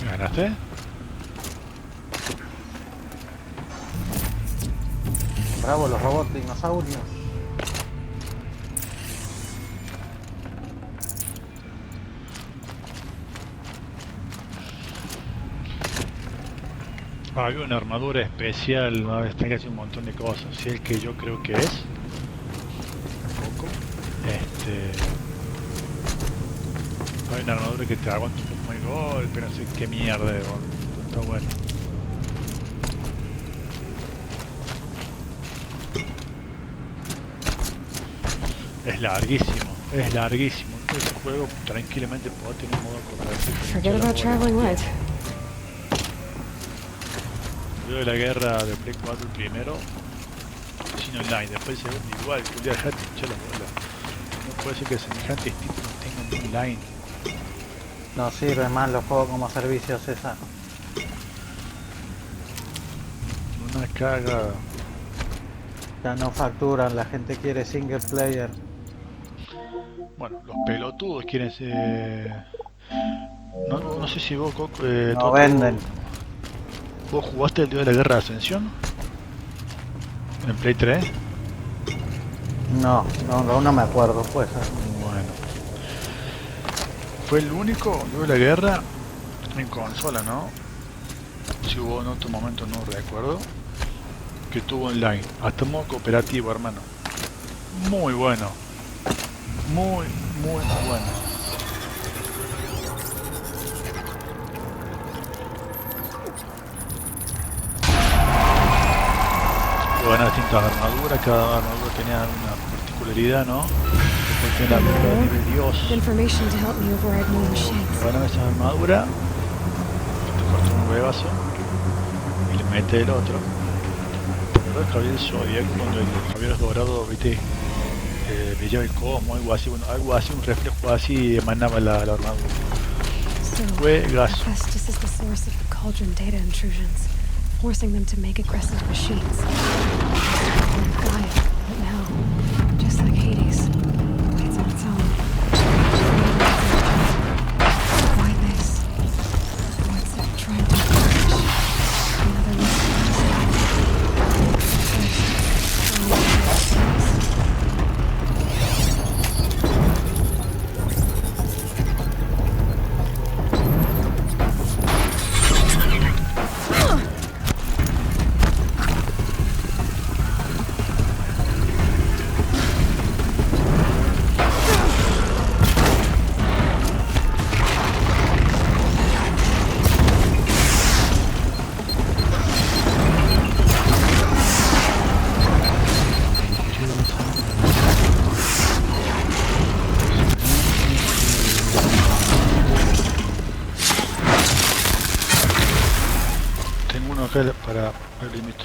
S21: ¿Ganaste?
S1: Bravo, los robots dinosaurios.
S21: Había una armadura especial, a ver, tengo que hacer un montón de cosas. Si es el que yo creo que es. Tampoco. Hay una armadura que te aguanta un poco el golpe, no sé qué mierda de golpe. Está bueno. Es larguísimo, es larguísimo. Este juego tranquilamente puede tener un modo cooperativo.
S5: Forget about traveling light.
S21: Yo de la guerra de Play 4 primero, sin online, después el segundo igual, que un día dejate hinchar las bolas. No puede ser que semejantes títulos tengan online.
S1: No sirve más los juegos como servicio, César.
S21: Una cagada.
S1: Ya no facturan, la gente quiere single player.
S21: Bueno, los pelotudos quieren no sé si vos,
S1: No
S21: Toto,
S1: venden.
S21: ¿vos jugaste el día de la Guerra de Ascensión? ¿En Play 3?
S1: No me acuerdo, pues.
S21: Bueno. Fue el único Dios de la Guerra en consola, ¿no? Si hubo en otro momento no recuerdo. Que tuvo online. Hasta modo cooperativo, hermano. Muy bueno. Muy bueno. Bueno, distintas armaduras, cada armadura tenía una particularidad, ¿no? Después tiene la armadura de nivel Dios.
S5: Information to help me override more machines.
S21: Bueno, esa armadura, te corta un huevazo y le mete el otro. ¿Te acuerdas Caballero Zodíaco cuando el Caballero Dorado, viste, veía el cosmo, algo así, bueno, algo así, un reflejo así emanaba la armadura. Juegazo.
S5: Hephaestus is the source of the cauldron data intrusions, forcing them to make aggressive machines. Gaia, but now, just like Hades, it's on its own. Why this? What's it trying to accomplish? Another
S21: para el límite.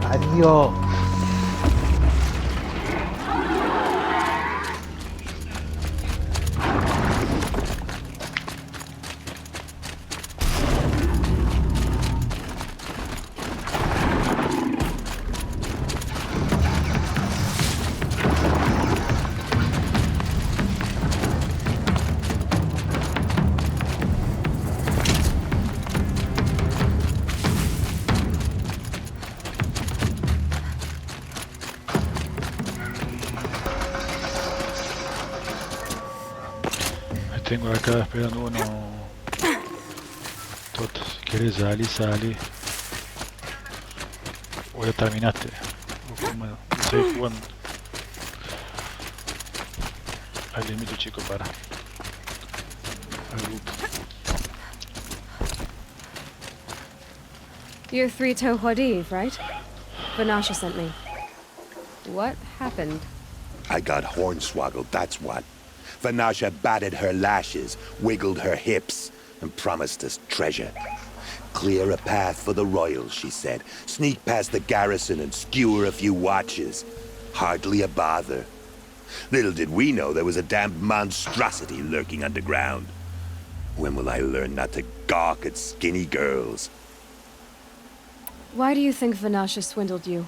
S1: Adiós.
S21: Tengo acá esperando uno. Toto, si quieres salí. O ya terminaste. O como estoy jugando. Al límite, chico, para. Al grupo.
S5: You're Three-Toe Hodiv, right? Vanasha sent me. What happened?
S4: I got hornswoggled, that's what. Vanasha batted her lashes, wiggled her hips, and promised us treasure. Clear a path for the royals, she said. Sneak past the garrison and skewer a few watches. Hardly a bother. Little did we know there was a damned monstrosity lurking underground. When will I learn not to gawk at skinny girls?
S5: Why do you think Vanasha swindled you?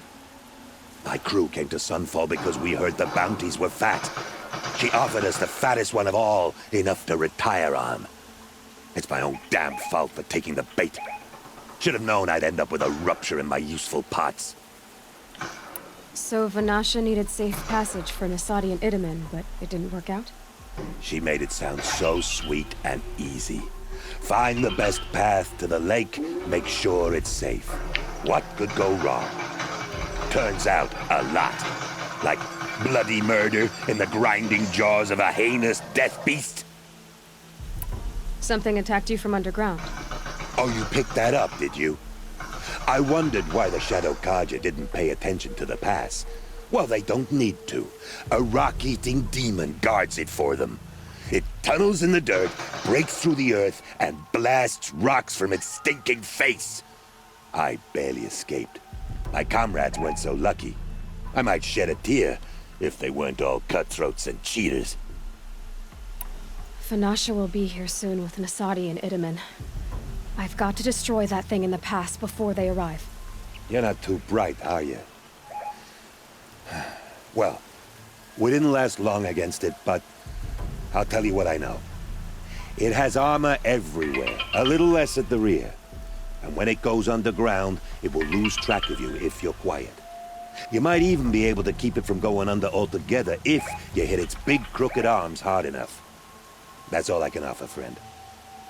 S4: My crew came to Sunfall because we heard the bounties were fat. She offered us the fattest one of all, enough to retire on. It's my own damn fault for taking the bait. Should have known I'd end up with a rupture in my useful parts.
S5: So Vanasha needed safe passage for Nasadi and Itamen, but it didn't work out?
S4: She made it sound so sweet and easy. Find the best path to the lake, make sure it's safe. What could go wrong? Turns out, a lot. Like bloody murder in the grinding jaws of a heinous death beast.
S5: Something attacked you from underground.
S4: Oh, you picked that up, did you? I wondered why the Shadow Kaja didn't pay attention to the pass. Well, they don't need to. A rock-eating demon guards it for them. It tunnels in the dirt, breaks through the earth, and blasts rocks from its stinking face. I barely escaped. My comrades weren't so lucky. I might shed a tear if they weren't all cutthroats and cheaters.
S5: Vanasha will be here soon with Nasadi and Itamen. I've got to destroy that thing in the pass before they arrive.
S4: You're not too bright, are you? Well, we didn't last long against it, but I'll tell you what I know. It has armor everywhere, a little less at the rear. And when it goes underground, it will lose track of you if you're quiet. You might even be able to keep it from going under altogether if you hit its big crooked arms hard enough. That's all I can offer, friend.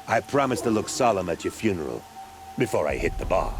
S4: I promise to look solemn at your funeral before I hit the bar.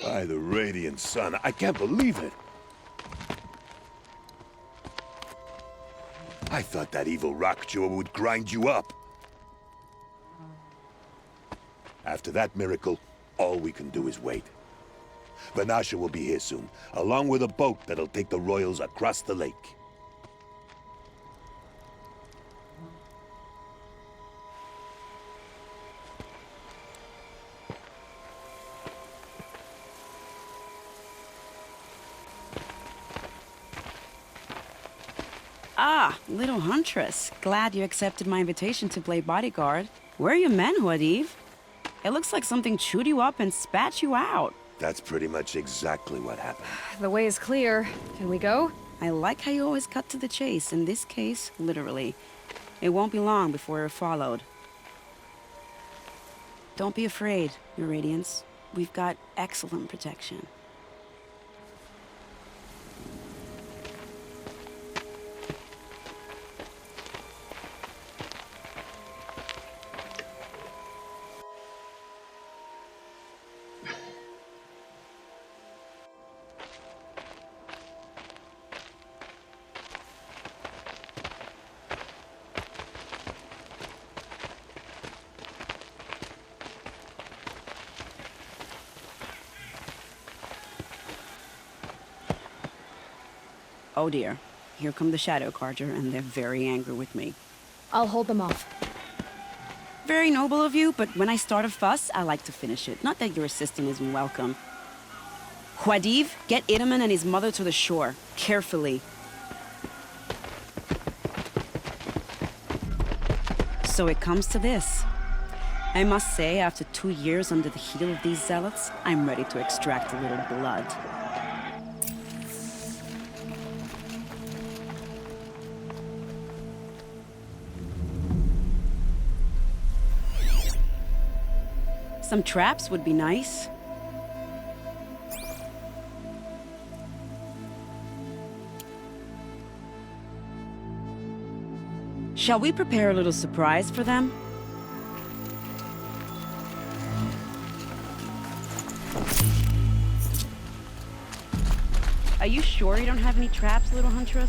S4: By the radiant sun, I can't believe it. I thought that evil rock jaw would grind you up. After that miracle, all we can do is wait. Vanasha will be here soon, along with a boat that'll take the royals across the lake.
S16: Ah, little huntress. Glad you accepted my invitation to play bodyguard. Where are your men, Huadiv? It looks like something chewed you up and spat you out.
S4: That's pretty much exactly what happened.
S5: The way is clear. Can we go?
S16: I like how you always cut to the chase. In this case, literally. It won't be long before we're followed. Don't be afraid, Your Radiance. We've got excellent protection. Oh dear. Here come the Shadow Carja, and they're very angry with me.
S5: I'll hold them off.
S16: Very noble of you, but when I start a fuss, I like to finish it. Not that your assistant isn't welcome. Huadiv, get Idaman and his mother to the shore. Carefully. So it comes to this. I must say, after 2 years under the heel of these zealots, I'm ready to extract a little blood. Some traps would be nice. Shall we prepare a little surprise for them? Are you sure you don't have any traps, little huntress?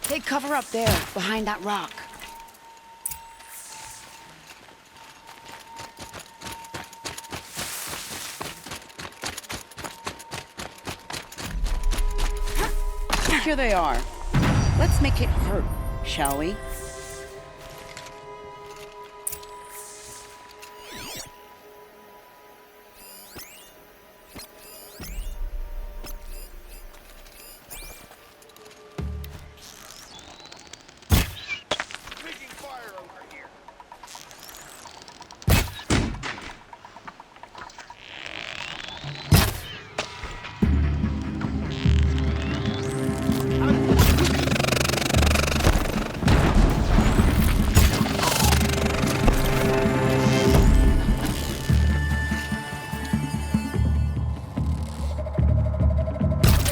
S10: Take cover up there, behind that rock.
S16: Here they are. Let's make it hurt, shall we?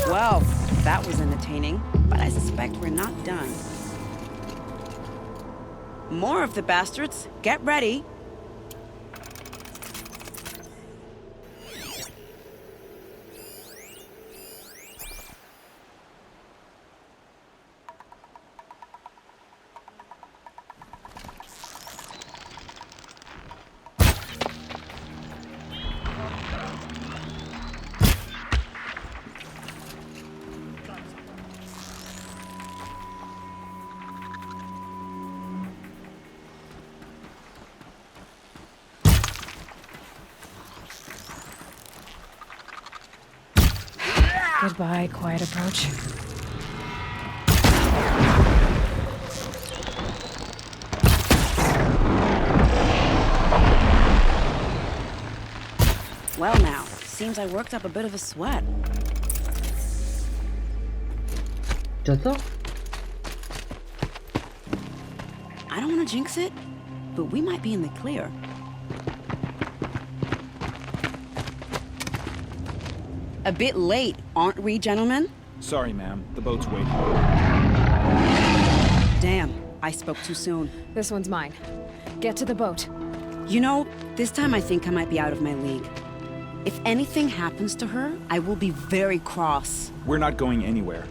S16: Well, that was entertaining, but I suspect we're not done. More of the bastards. Get ready.
S5: Goodbye, quiet approach.
S16: Well now, seems I worked up a bit of a sweat.
S1: ¿Toto?
S16: I don't want to jinx it, but we might be in the clear. A bit late, aren't we, gentlemen?
S9: Sorry, ma'am. The boat's waiting.
S16: Damn, I spoke too soon.
S5: This one's mine. Get to the boat.
S16: You know, this time I think I might be out of my league. If anything happens to her, I will be very cross.
S9: We're not going anywhere.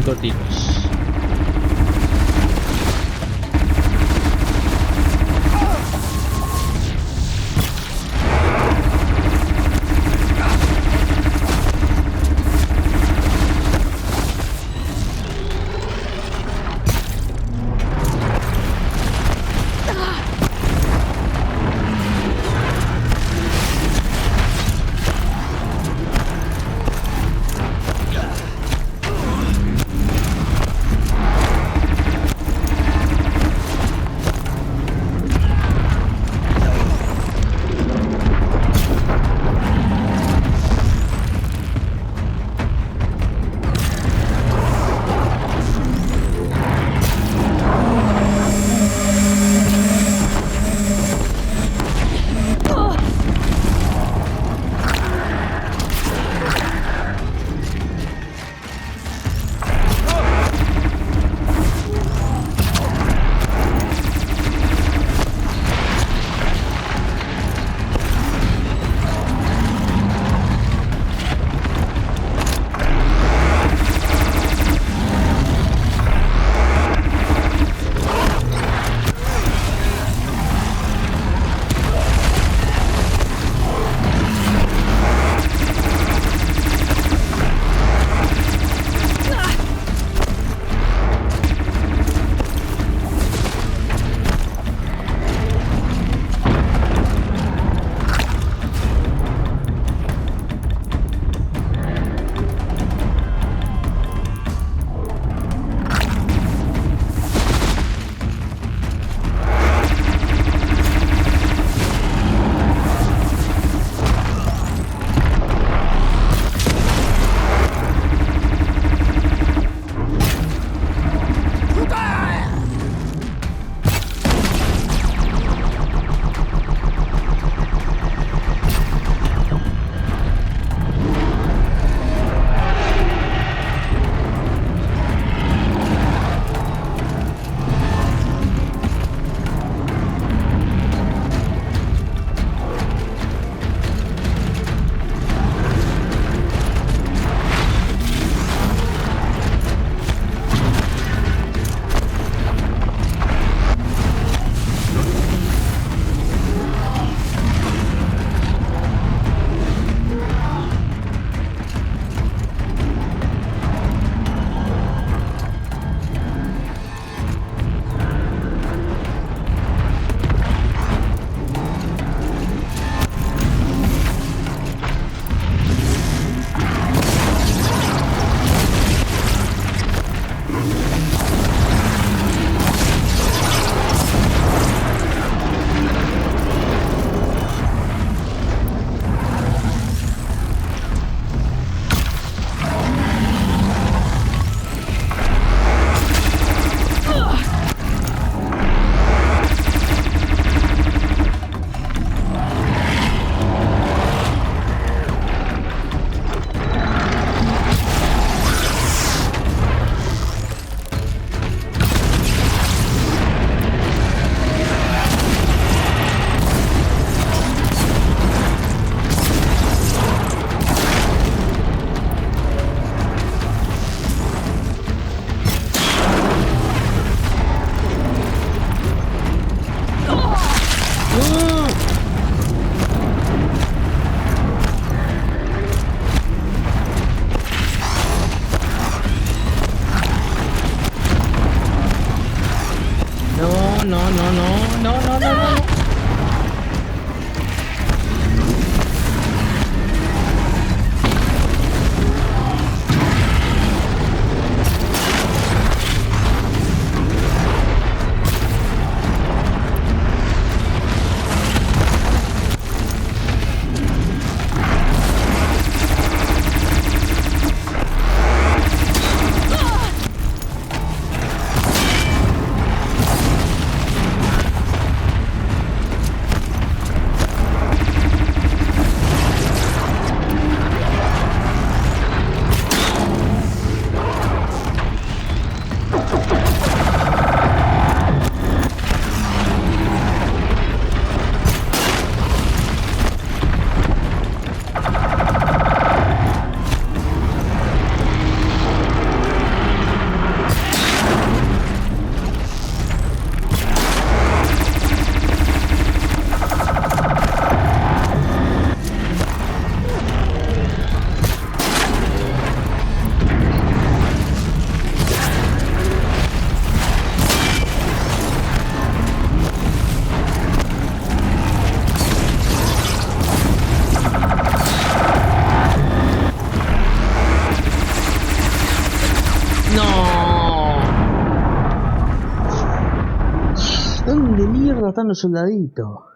S1: 5 tiros. están los soldaditos.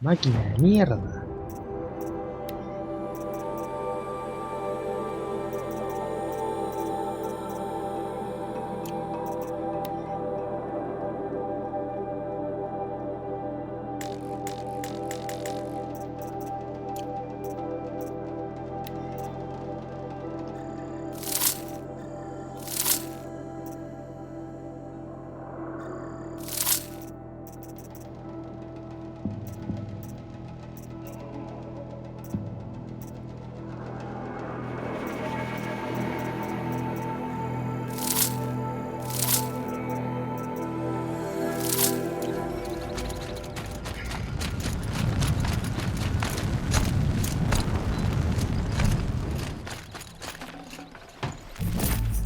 S1: Máquina de mierda.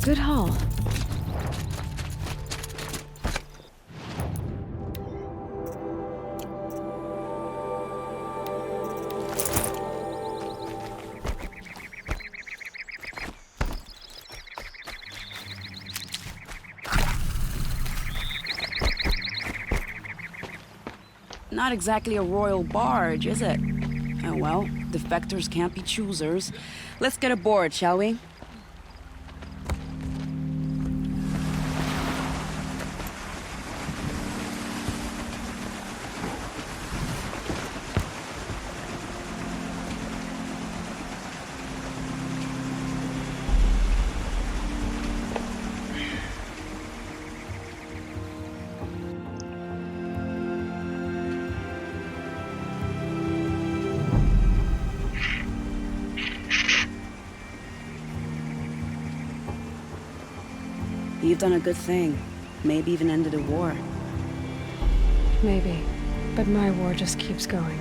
S5: Good haul.
S16: Not exactly a royal barge, is it? Oh well, defectors can't be choosers. Let's get aboard, shall we? You've done a good thing. Maybe even ended a war.
S5: Maybe. But my war just keeps going.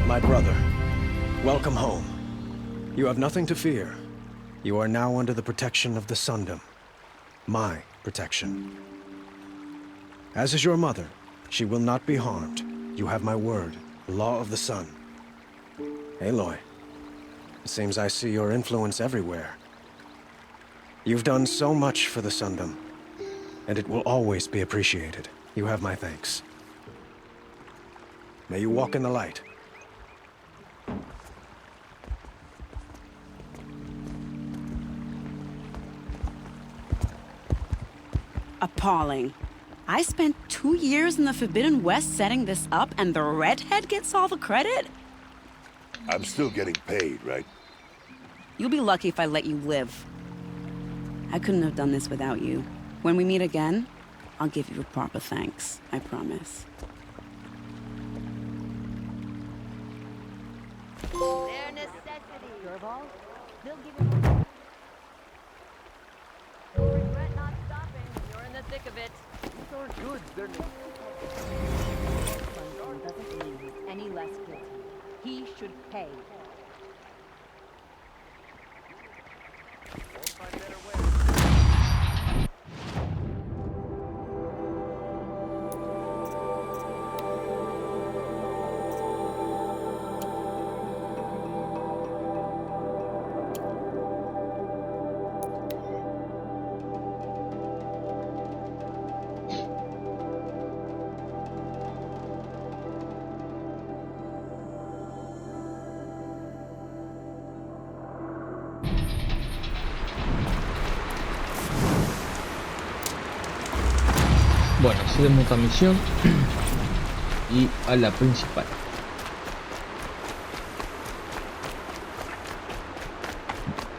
S12: My brother, welcome home. You have nothing to fear. You are now under the protection of the Sundom. My protection. As is your mother, she will not be harmed. You have my word, law of the sun. Aloy, it seems I see your influence everywhere. You've done so much for the Sundom, and it will always be appreciated. You have my thanks. May you walk in the light.
S16: Appalling. I spent 2 years in the Forbidden West setting this up, and the redhead gets all the credit?
S4: I'm still getting paid, right?
S16: You'll be lucky if I let you live. I couldn't have done this without you. When we meet again, I'll give you a proper thanks. I promise.
S22: Their necessity. Your ball? They'll give you... You'll regret not stopping when you're in the thick of it. These are good. They're Sunstone doesn't mean he's any less guilty. He should pay.
S11: Bueno, seguimos a misión y a la principal.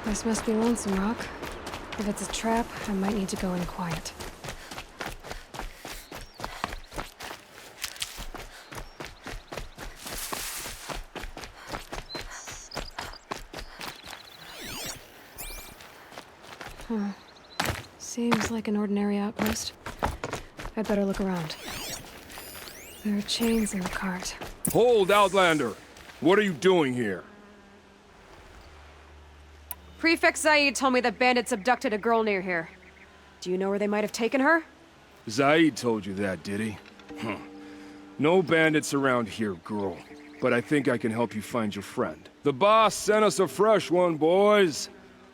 S5: This must be Lonesome Rock. If it's a trap, I might need to go in quiet. Huh. Seems like an ordinary outpost. I'd better look around. There are chains in the cart.
S14: Hold, Outlander! What are you doing here?
S13: Prefect Zaid told me that bandits abducted a girl near here. Do you know where they might have taken her?
S14: Zaid told you that, did he? No bandits around here, girl. But I think I can help you find your friend. The boss sent us a fresh one, boys.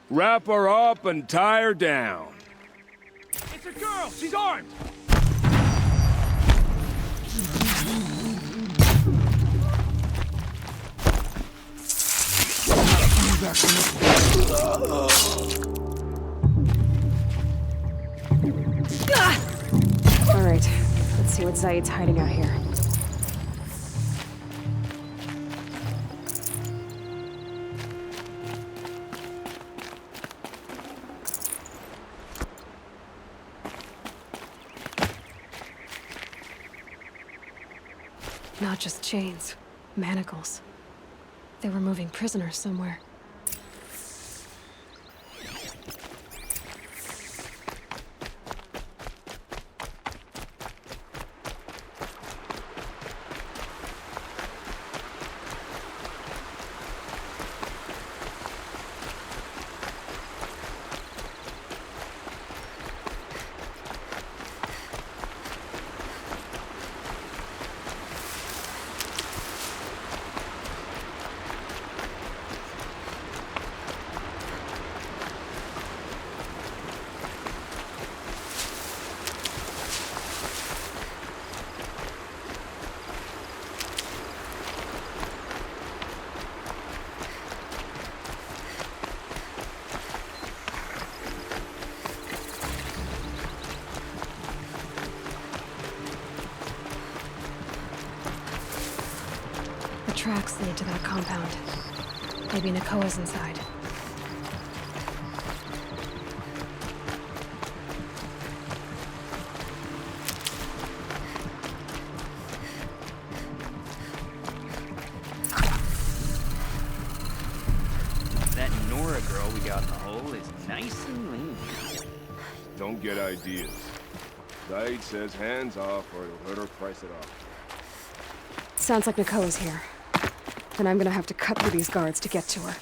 S14: Wrap her up and tie her down.
S3: It's a girl! She's armed!
S13: Alright, let's see what Zaid's hiding out here.
S5: Not just chains, manacles. They were moving prisoners somewhere. The tracks lead to that compound. Maybe Nakoa's inside.
S23: That Nora girl we got in the hole is nice and lean.
S14: Don't get ideas. Zaid says hands off or it'll hurt her price it off.
S13: Sounds like Nakoa's here. Then I'm gonna have to cut through these guards to get to her.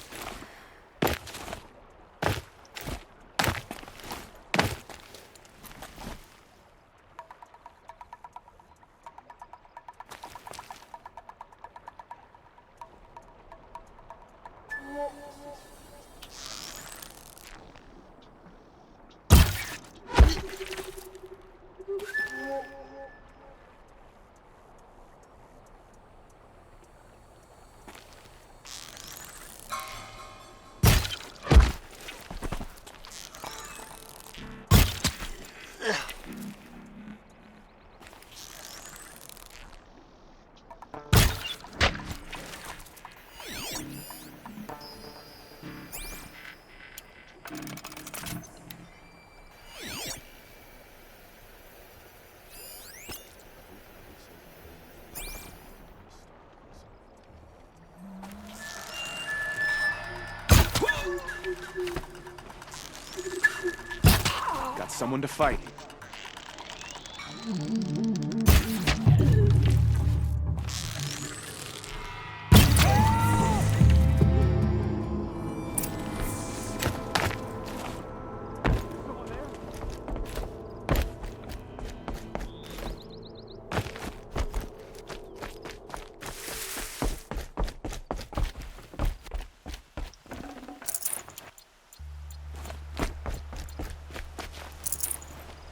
S21: Got someone to fight.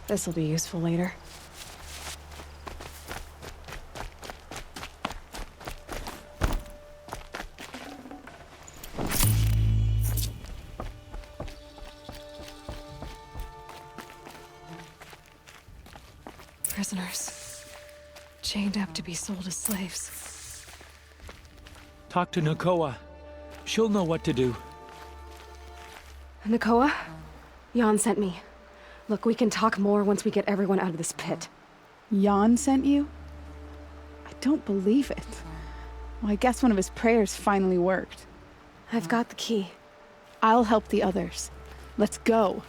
S13: This'll be useful later. prisoners. Chained up to be sold as slaves.
S2: Talk to Nakoa. She'll know what to do.
S13: Nakoa? Jan sent me. Look, we can talk more once we get everyone out of this pit.
S6: Jan sent you? I don't believe it. Well, I guess one of his prayers finally worked.
S13: I've got the key.
S6: I'll help the others. Let's go.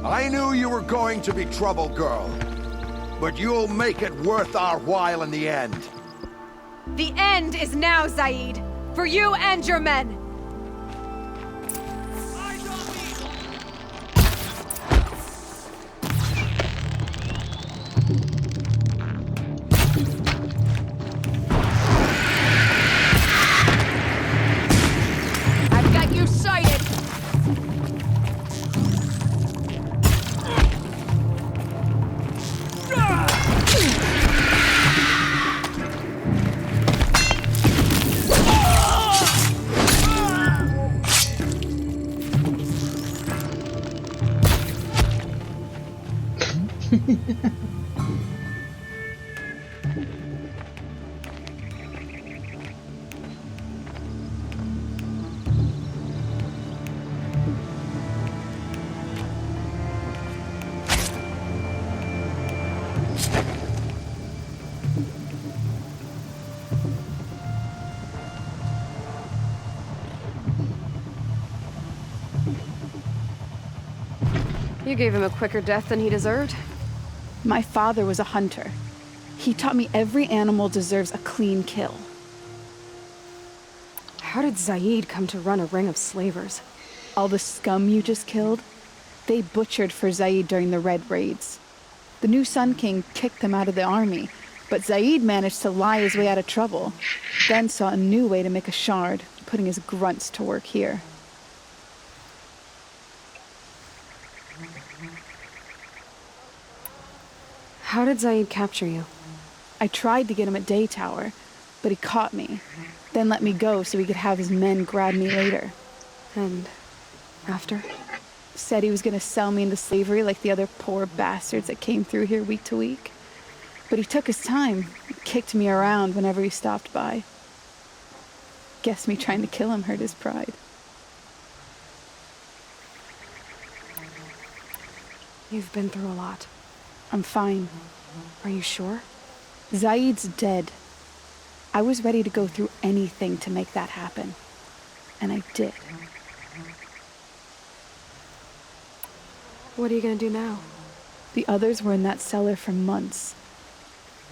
S7: I knew you were going to be trouble, girl. But you'll make it worth our while in the end.
S24: The end is now, Zaid. For you and your men. I've got you sighted.
S13: You gave him a quicker death than he deserved.
S6: My father was a hunter. He taught me every animal deserves a clean kill.
S13: How did Zaid come to run a ring of slavers?
S6: All the scum you just killed, they butchered for Zaid during the Red Raids. The new Sun King kicked them out of the army, but Zaid managed to lie his way out of trouble, then saw a new way to make a shard, putting his grunts to work here.
S13: How did Zaid capture you?
S6: I tried to get him at Day Tower, but he caught me, then let me go so he could have his men grab me later.
S13: And after?
S6: Said he was gonna sell me into slavery like the other poor bastards that came through here week to week. But he took his time, kicked me around whenever he stopped by. Guess me trying to kill him hurt his pride.
S13: You've been through a lot.
S6: I'm fine.
S13: Are you sure?
S6: Zaid's dead. I was ready to go through anything to make that happen. And I did.
S13: What are you gonna do now?
S6: The others were in that cellar for months.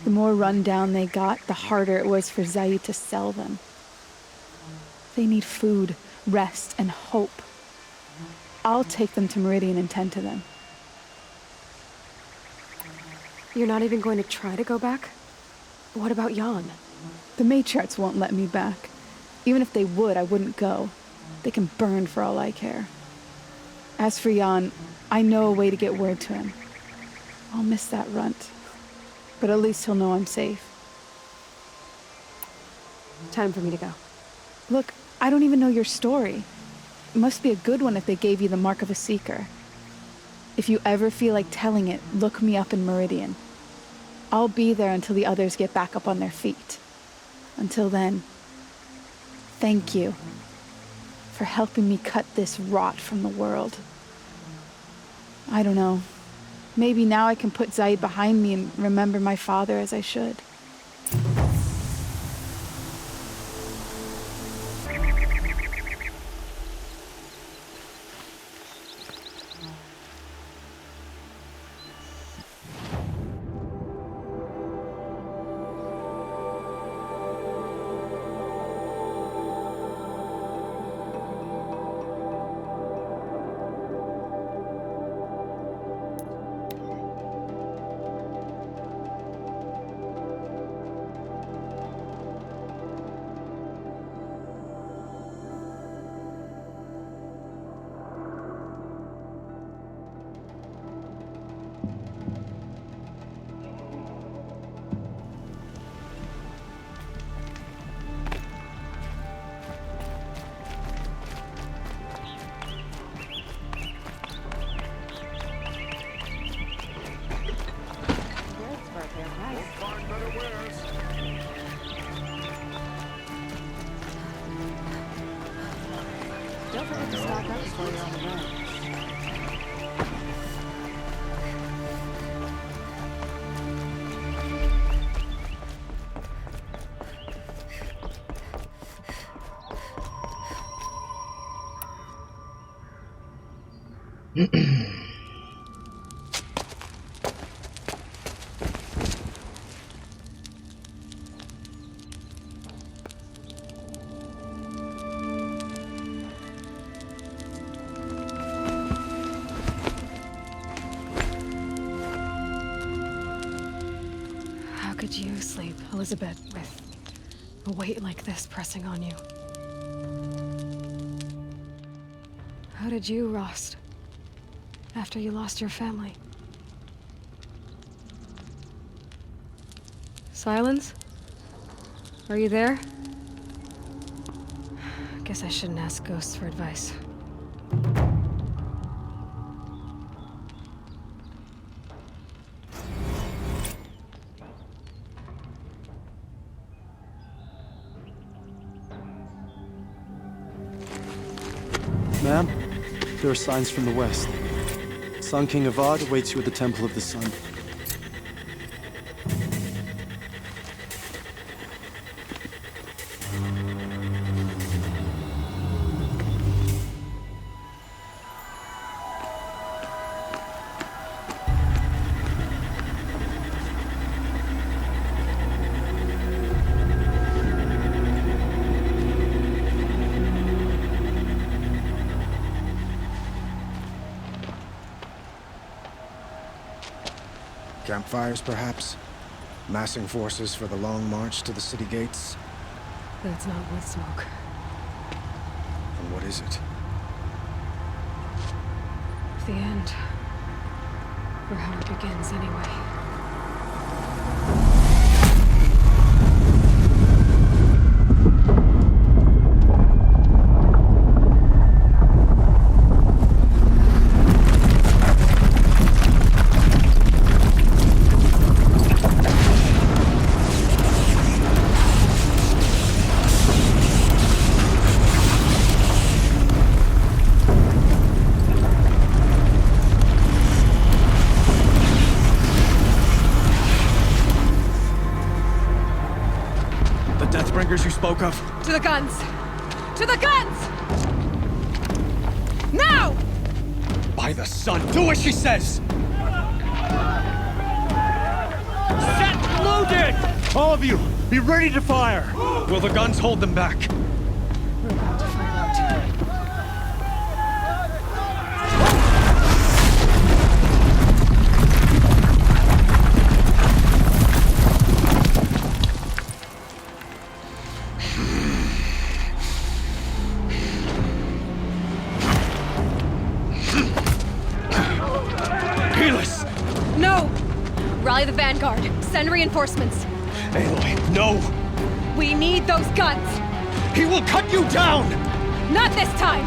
S6: The more run down they got, the harder it was for Zaid to sell them. They need food, rest, and hope. I'll take them to Meridian and tend to them.
S13: You're not even going to try to go back? What about Jan?
S6: The matriarchs won't let me back. Even if they would, I wouldn't go. They can burn for all I care. As for Jan, I know a way to get word to him. I'll miss that runt. But at least he'll know I'm safe.
S13: Time for me to go.
S6: Look, I don't even know your story. It must be a good one if they gave you the mark of a seeker. If you ever feel like telling it, look me up in Meridian. I'll be there until the others get back up on their feet. Until then, thank you for helping me cut this rot from the world. I don't know. Maybe now I can put Zaid behind me and remember my father as I should.
S13: Don't forget to stock up before you're on the road. How could you sleep, Elizabeth, with a weight like this pressing on you? How did you, Rost? After you lost your family? Silence? Are you there? Guess I shouldn't ask ghosts for advice.
S8: Ma'am, there are signs from the west. Sun King Avad awaits you at the Temple of the Sun.
S12: Campfires, perhaps? Massing forces for the long march to the city gates?
S13: That's not wood smoke.
S12: And what is it?
S13: The end. Or how it begins, anyway.
S12: You spoke of?
S24: To the guns! To the guns! Now!
S12: By the sun, do as she says!
S3: Set loaded! All of you, be ready to fire!
S12: Will the guns hold them back?
S13: We're about to find out.
S24: Rally the vanguard. Send reinforcements.
S12: Aloy, no!
S24: We need those guns!
S12: He will cut you down!
S24: Not this time!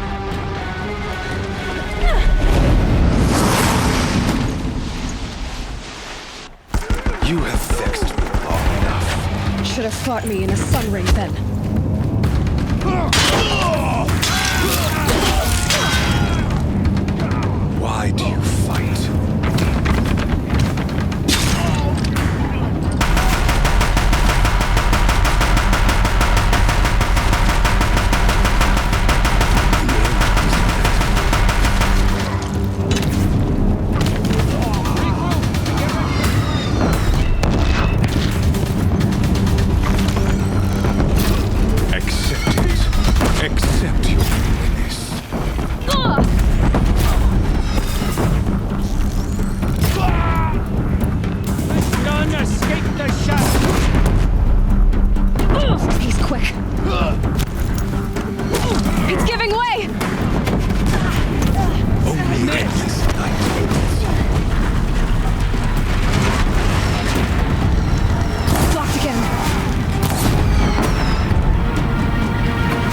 S12: You have vexed me long enough.
S13: Should have fought me in a sun ring then.
S12: Why do you fight?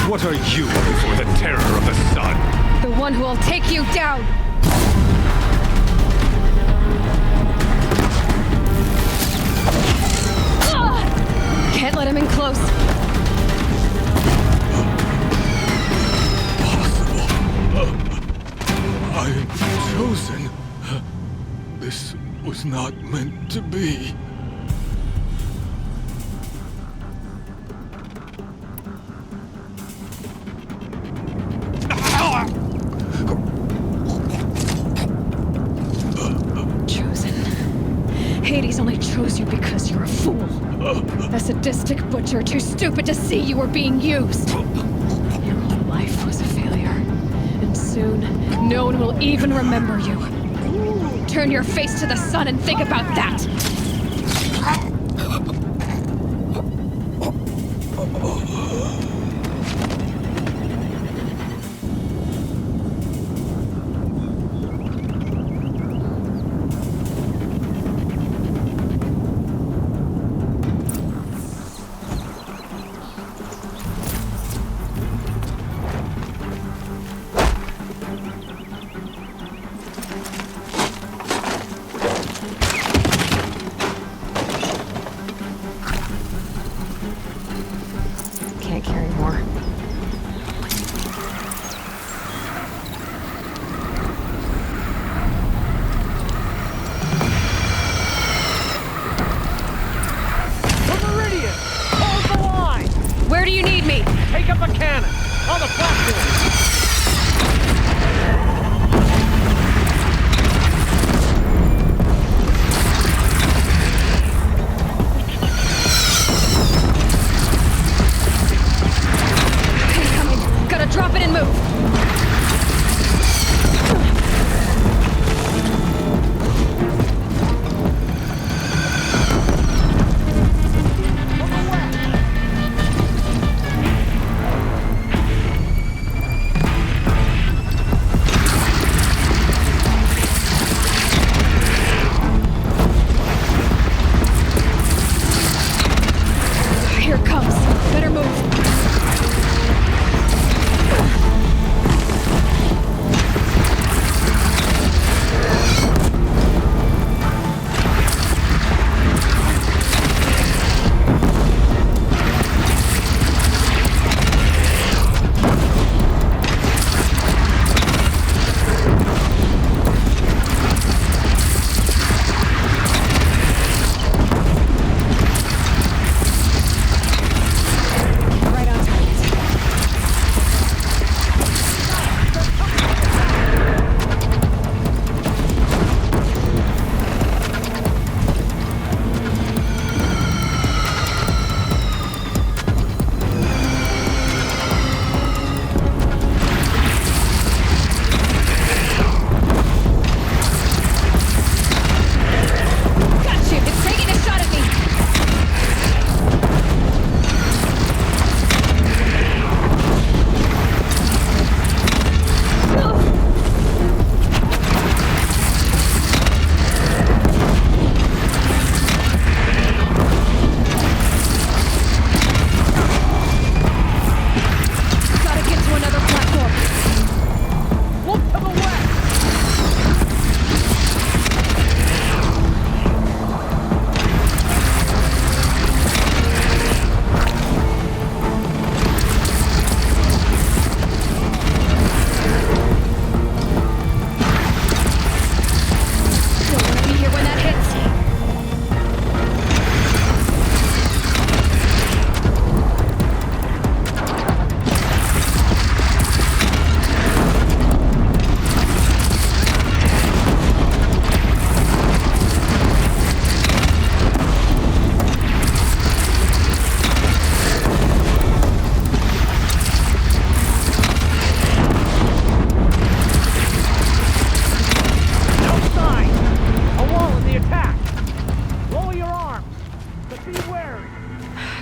S3: What are you before the terror of the sun?
S24: The one who will take you down!
S15: not meant to be.
S5: Chosen. Hades only chose you because you're a fool. A sadistic butcher too stupid to see you were being used. Your whole life was a failure. And soon, no one will even remember you. Turn your face to the sun and think about that! Can't carry more.
S17: Meridian! Hold the line!
S5: Where do you need me?
S17: Take up a cannon! On the platform!
S5: Drop it and move! Here it comes. Better move.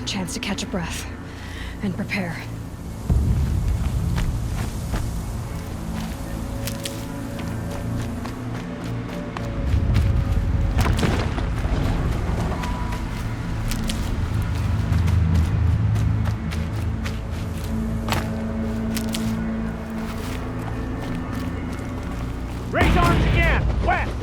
S5: Chance to catch a breath and prepare.
S17: Raise arms again! West!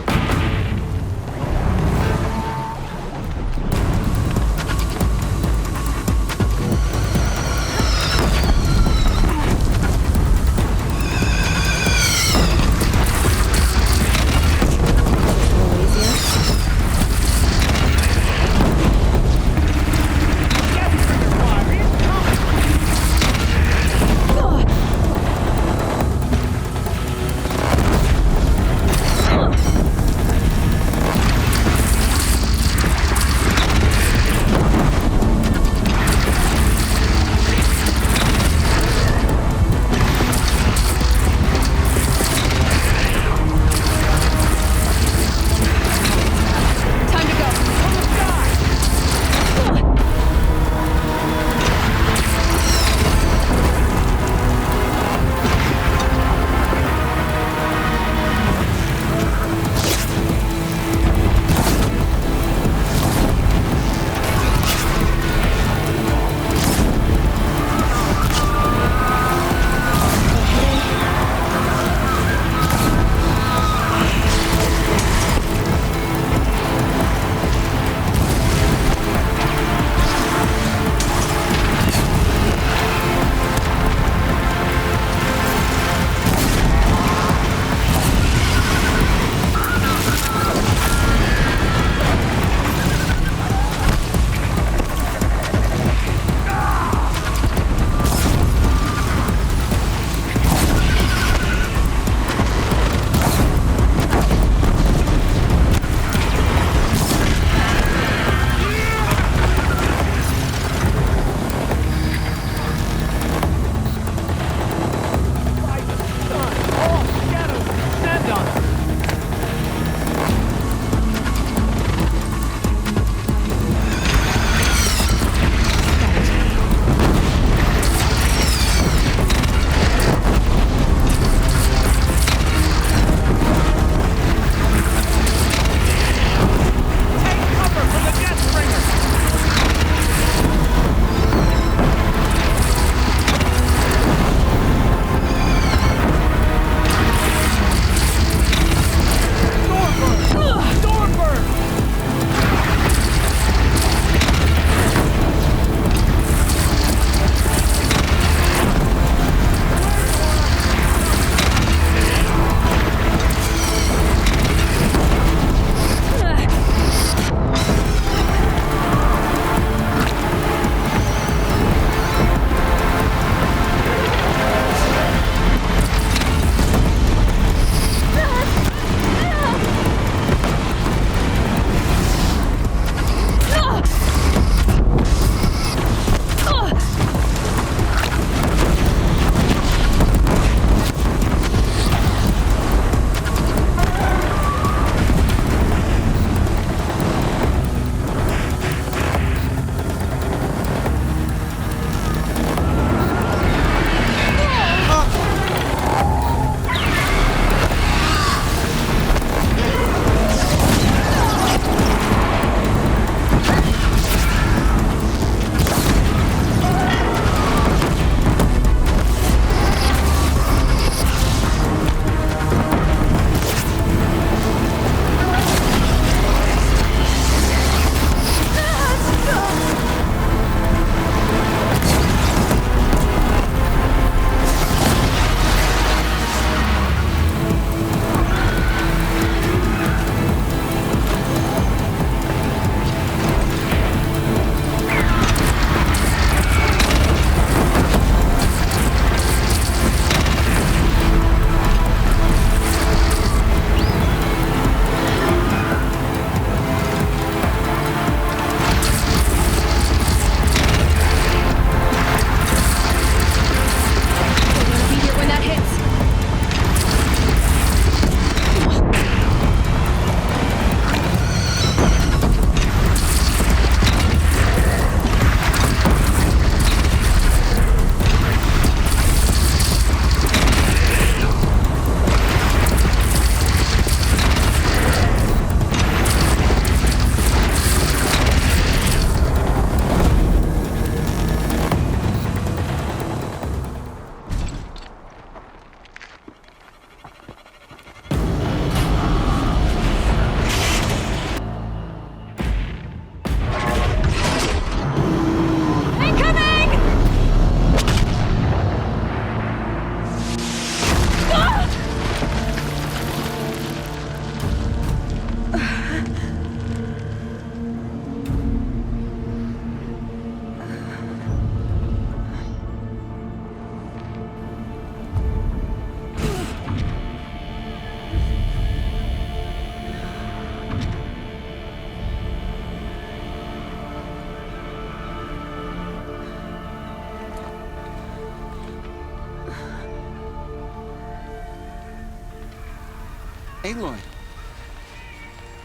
S10: Aloy!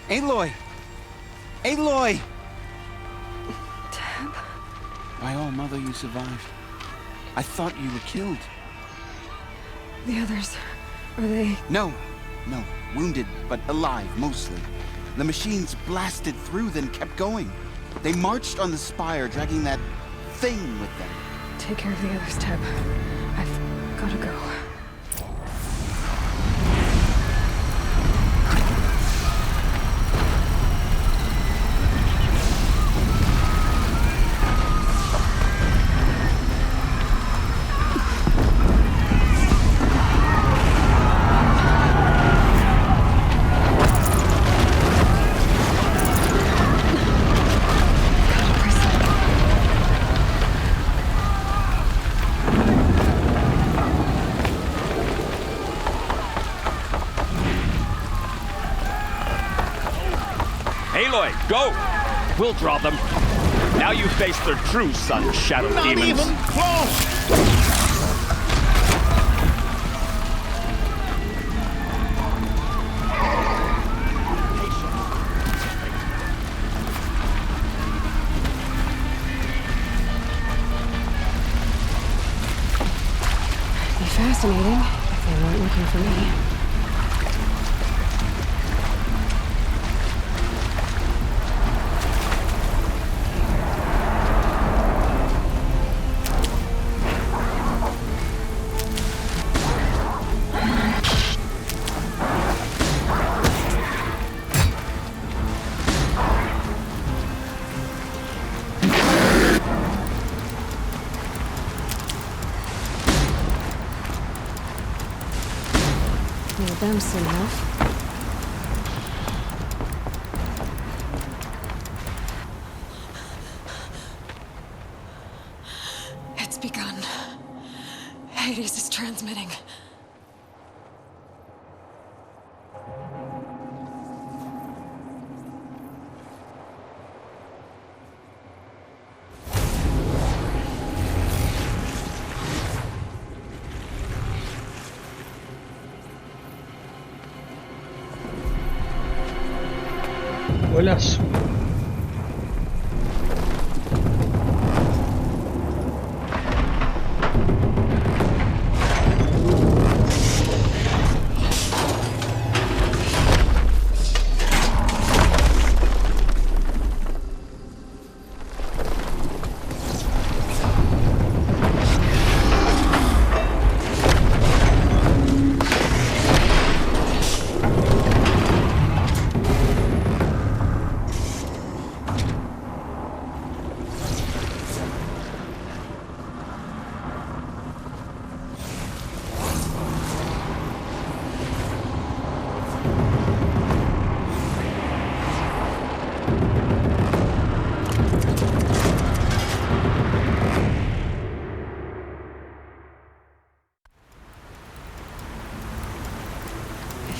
S10: Aloy! Aloy!
S5: Tab?
S10: By all mother, you survived. I thought you were killed.
S5: The others, are they...
S10: No. Wounded, but alive, mostly. The machines blasted through, then kept going. They marched on the spire, dragging that thing with them.
S5: Take care of the others, Tab. I've gotta go.
S18: Aloy, go! We'll draw them. Now you face their true son, Shadow Demons.
S17: Not even close!
S5: Be fascinating if they weren't looking for me. Need them soon enough.
S24: It's begun. Hades is transmitting.
S21: Golazo.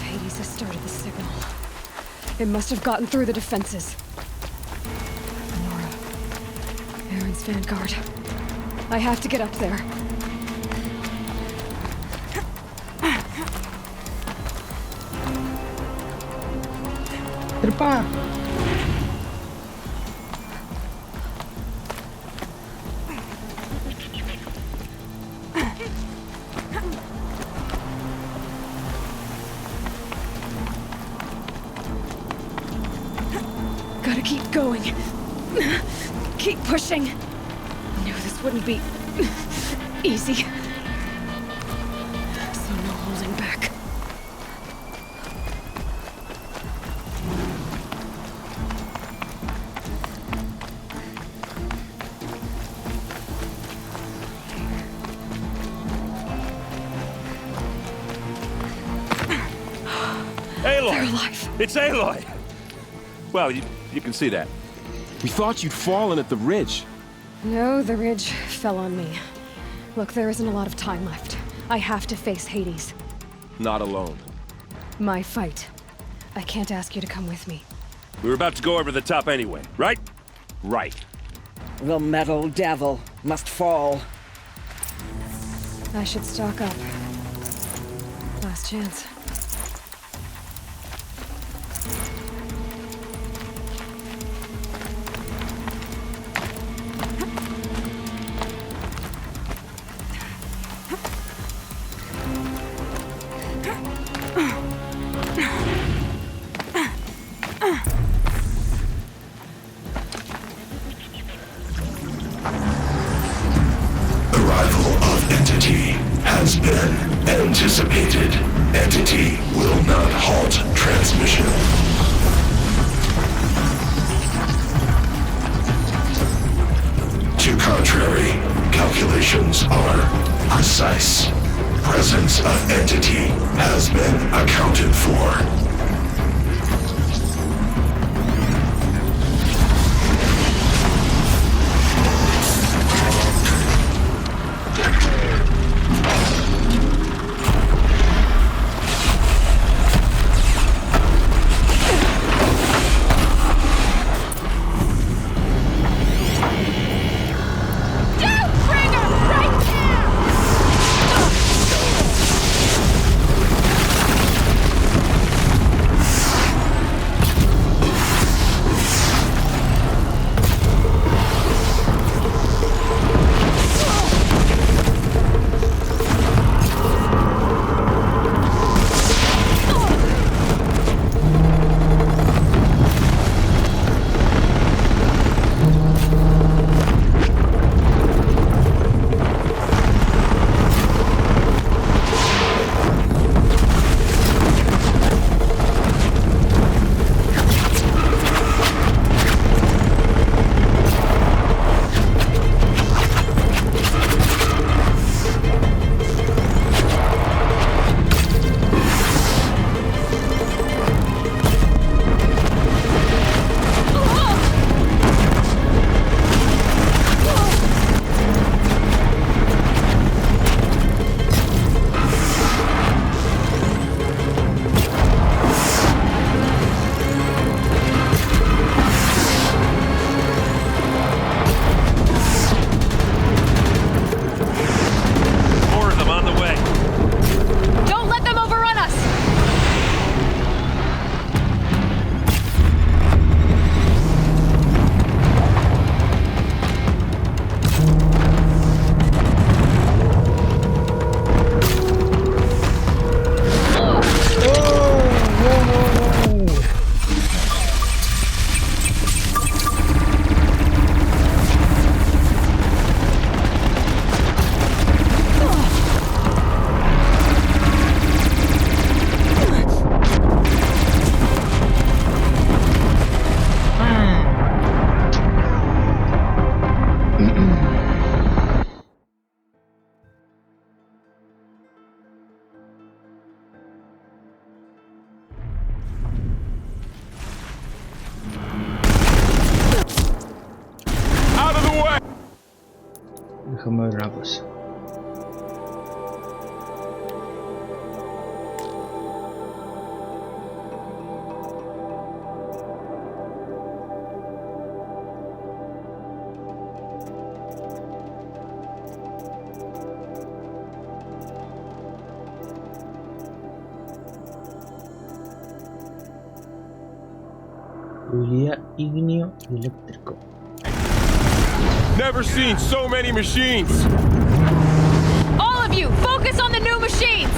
S5: Hades has started the signal. It must have gotten through the defenses. Nora. Aaron's vanguard. I have to get up there.
S21: Trepa!
S5: Gotta keep going. Keep pushing. Knew this wouldn't be easy. So no holding back.
S18: Aloy!
S5: They're alive.
S18: It's Aloy! Well, you can see that.
S14: We thought you'd fallen at the ridge.
S5: No, the ridge fell on me. Look, there isn't a lot of time left. I have to face Hades.
S14: Not alone.
S5: My fight. I can't ask you to come with me.
S18: We were about to go over the top anyway, right? Right.
S19: The metal devil must fall.
S5: I should stock up. Last chance.
S1: Arrival of Entity has been anticipated. Entity will not halt transmission. To contrary, calculations are precise. Presence of Entity has been accounted for.
S11: Déjame ver una cosa. Fluididad ígneo y eléctrico.
S14: Never seen so many machines!
S24: All of you, focus on the new machines!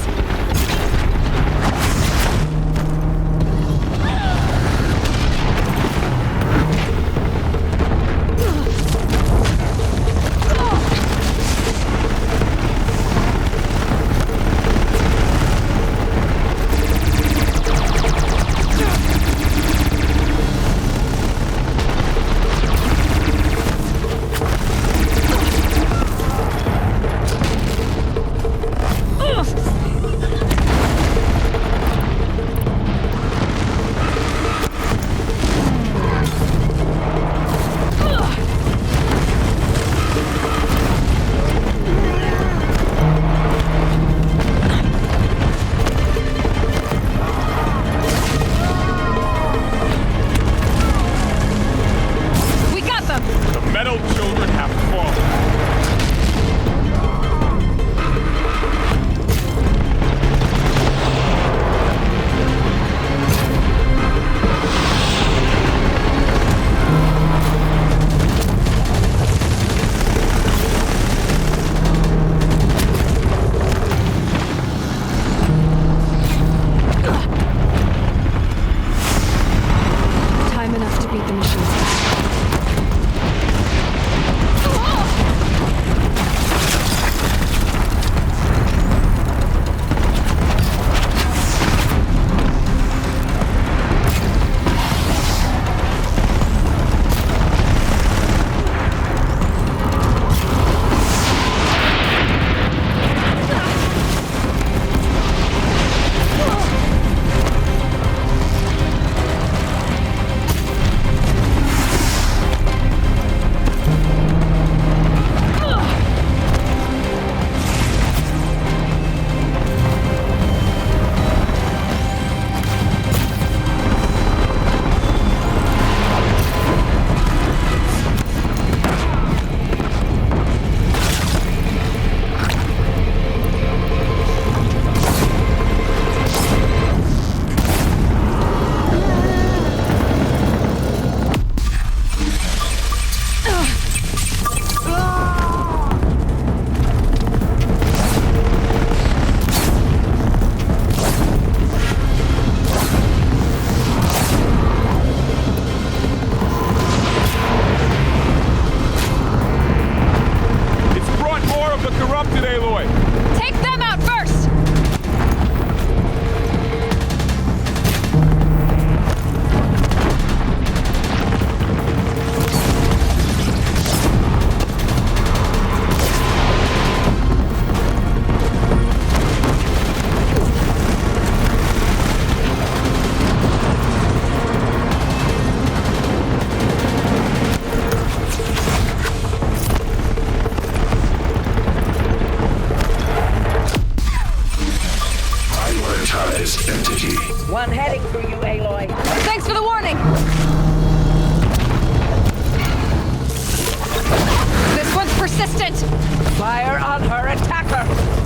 S24: resistant!
S19: Fire on her attacker!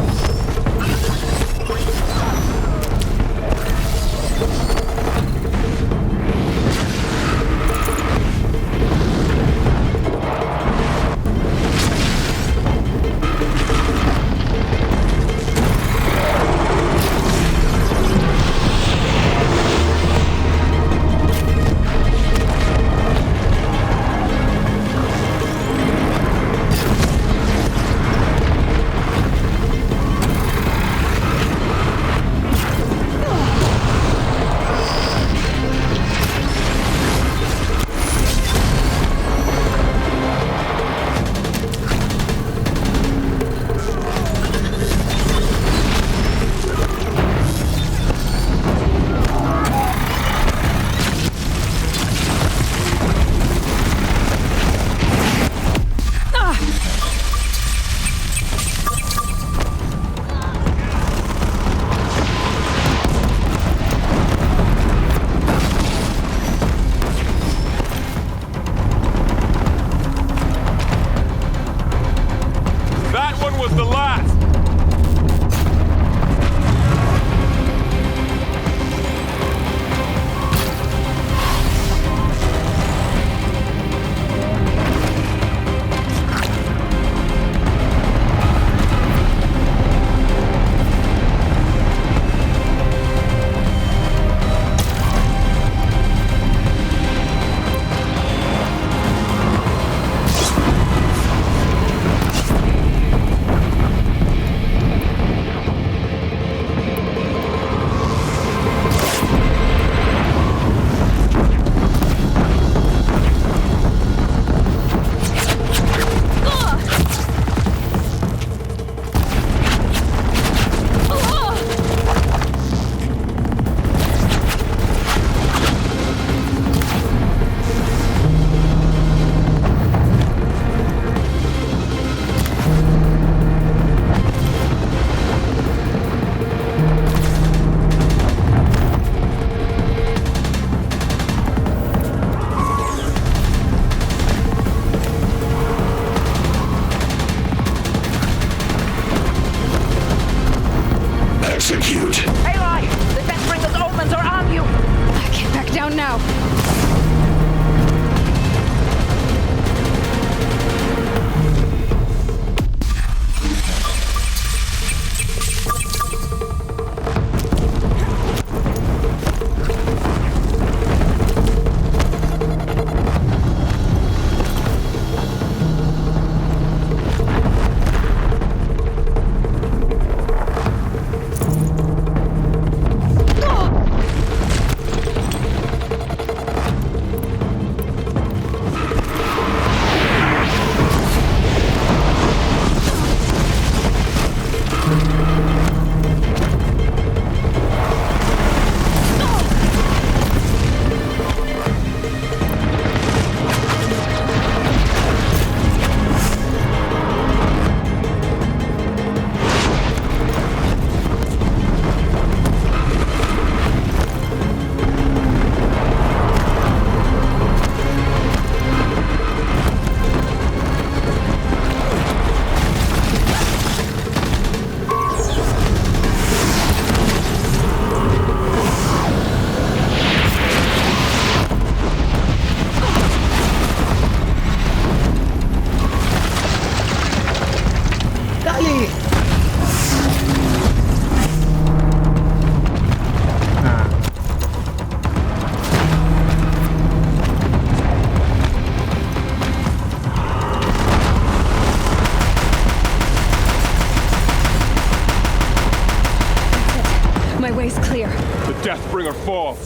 S14: Deathbringer falls.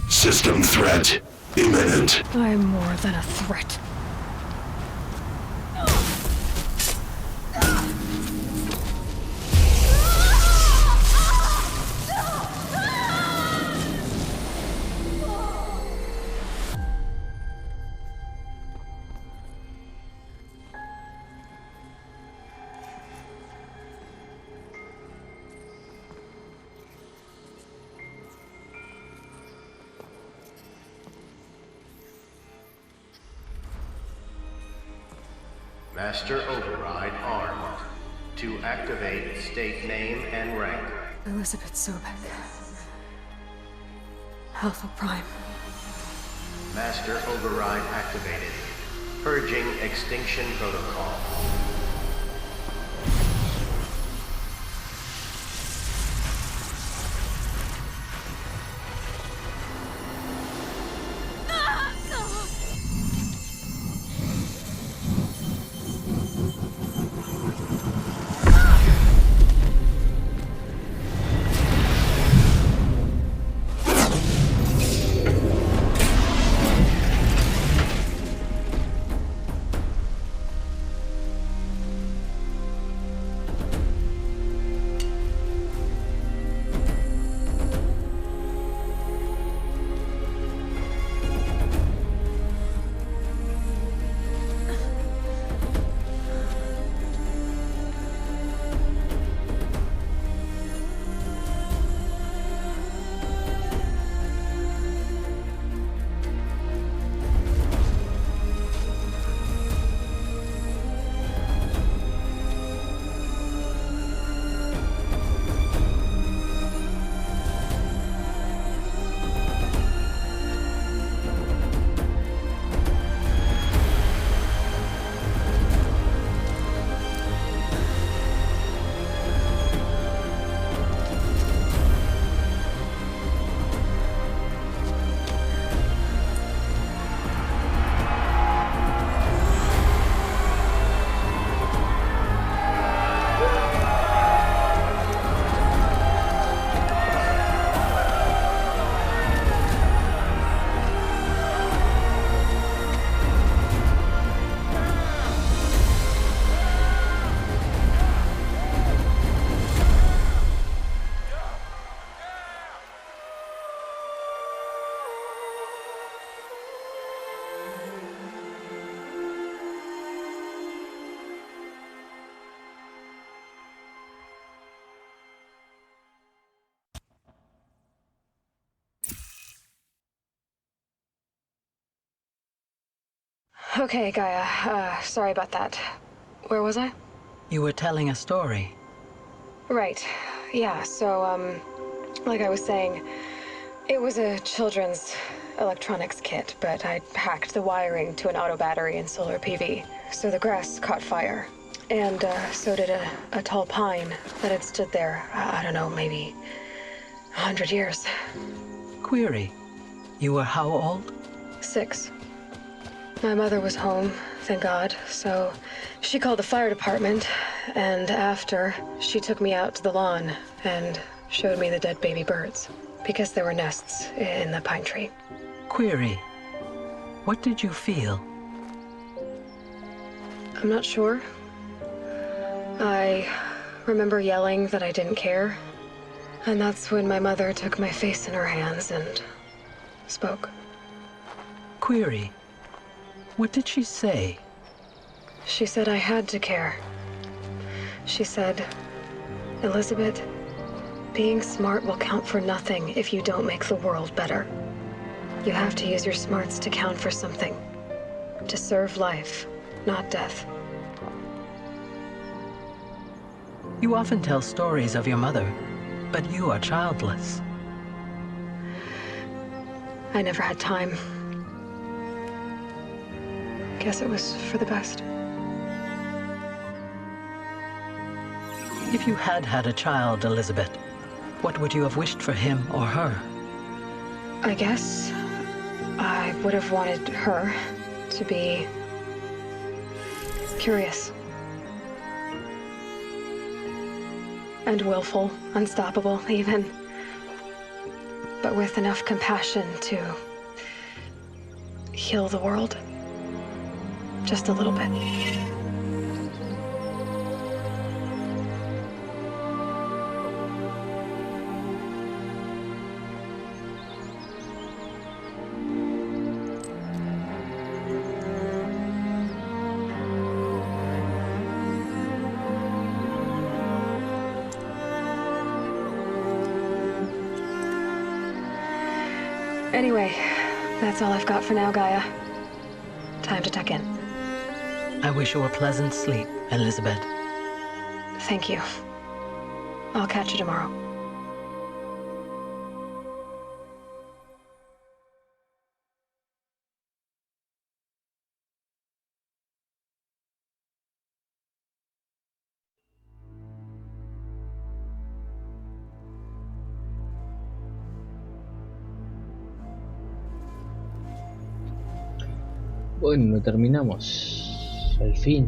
S1: System threat imminent.
S5: I'm more than a threat.
S4: Master Override armed. To activate, state name and rank.
S13: Elizabeth Sobek. Alpha Prime.
S4: Master Override activated. Purging extinction protocol.
S13: Okay, Gaia. Sorry about that. Where was I?
S9: You were telling a story.
S13: Right. Yeah, so, like I was saying, it was a children's electronics kit, but I hacked the wiring to an auto battery and solar PV. So the grass caught fire. And, so did a tall pine that had stood there, I don't know, maybe 100 years.
S9: Query. You were how old?
S13: 6. My mother was home, thank God, so she called the fire department, and after, she took me out to the lawn and showed me the dead baby birds, because there were nests in the pine tree.
S9: Query. What did you feel?
S13: I'm not sure. I remember yelling that I didn't care, and that's when my mother took my face in her hands and spoke.
S9: Query. What did she say?
S13: She said I had to care. She said, Elizabeth, being smart will count for nothing if you don't make the world better. You have to use your smarts to count for something. To serve life, not death.
S9: You often tell stories of your mother, but you are childless.
S13: I never had time. Guess it was for the best.
S9: If you had had a child, Elizabeth, what would you have wished for him or her?
S13: I guess I would have wanted her to be curious. And willful, unstoppable, even. But with enough compassion to heal the world. Just a little bit. Anyway, that's all I've got for now, Gaia. Time to tuck in.
S9: I wish you a pleasant sleep, Elizabeth.
S13: Thank you. I'll catch you tomorrow.
S11: Bueno, lo terminamos. Al fin.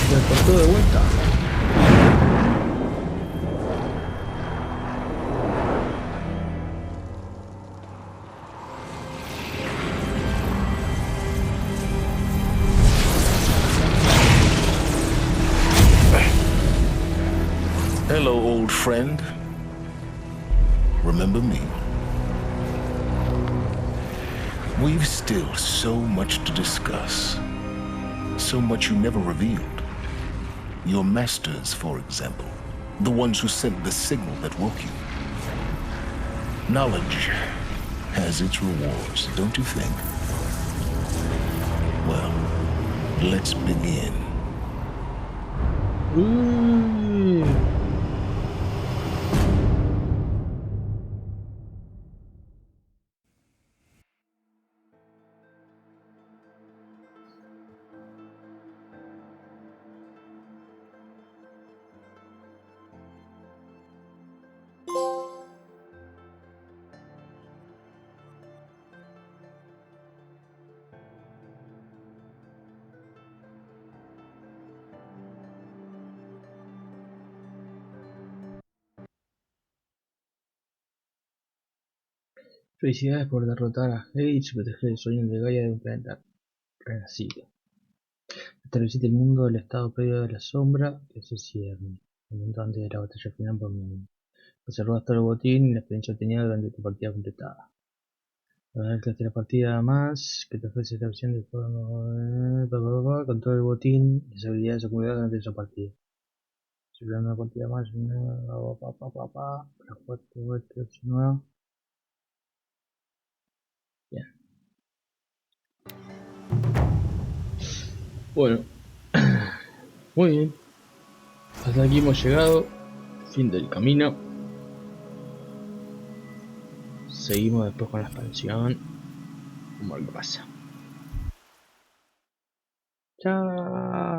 S11: Me cortó de vuelta.
S1: Hello, old friend. Remember me? We've still so much to discuss. So much you never revealed. Your masters, for example. The ones who sent the signal that woke you. Knowledge has its rewards, don't you think? Well, let's begin.
S11: Felicidades por derrotar a Hades y proteger el sueño de Gaia de un planeta renacido. Estableciste el mundo del estado previo de la sombra que se cierne, el momento antes de la batalla final por medio. Observaste el botín y la experiencia obtenida durante tu partida completada. Agregaste la partida más que te ofrece esta opción de forma con todo el botín y las habilidades acumuladas durante esa partida. Asegurando una partida más, para jugar tu opción nueva. Bien. Bueno, muy bien. Hasta aquí hemos llegado. Fin del camino. Seguimos después con la expansión. Vamos a ver qué pasa. Chao.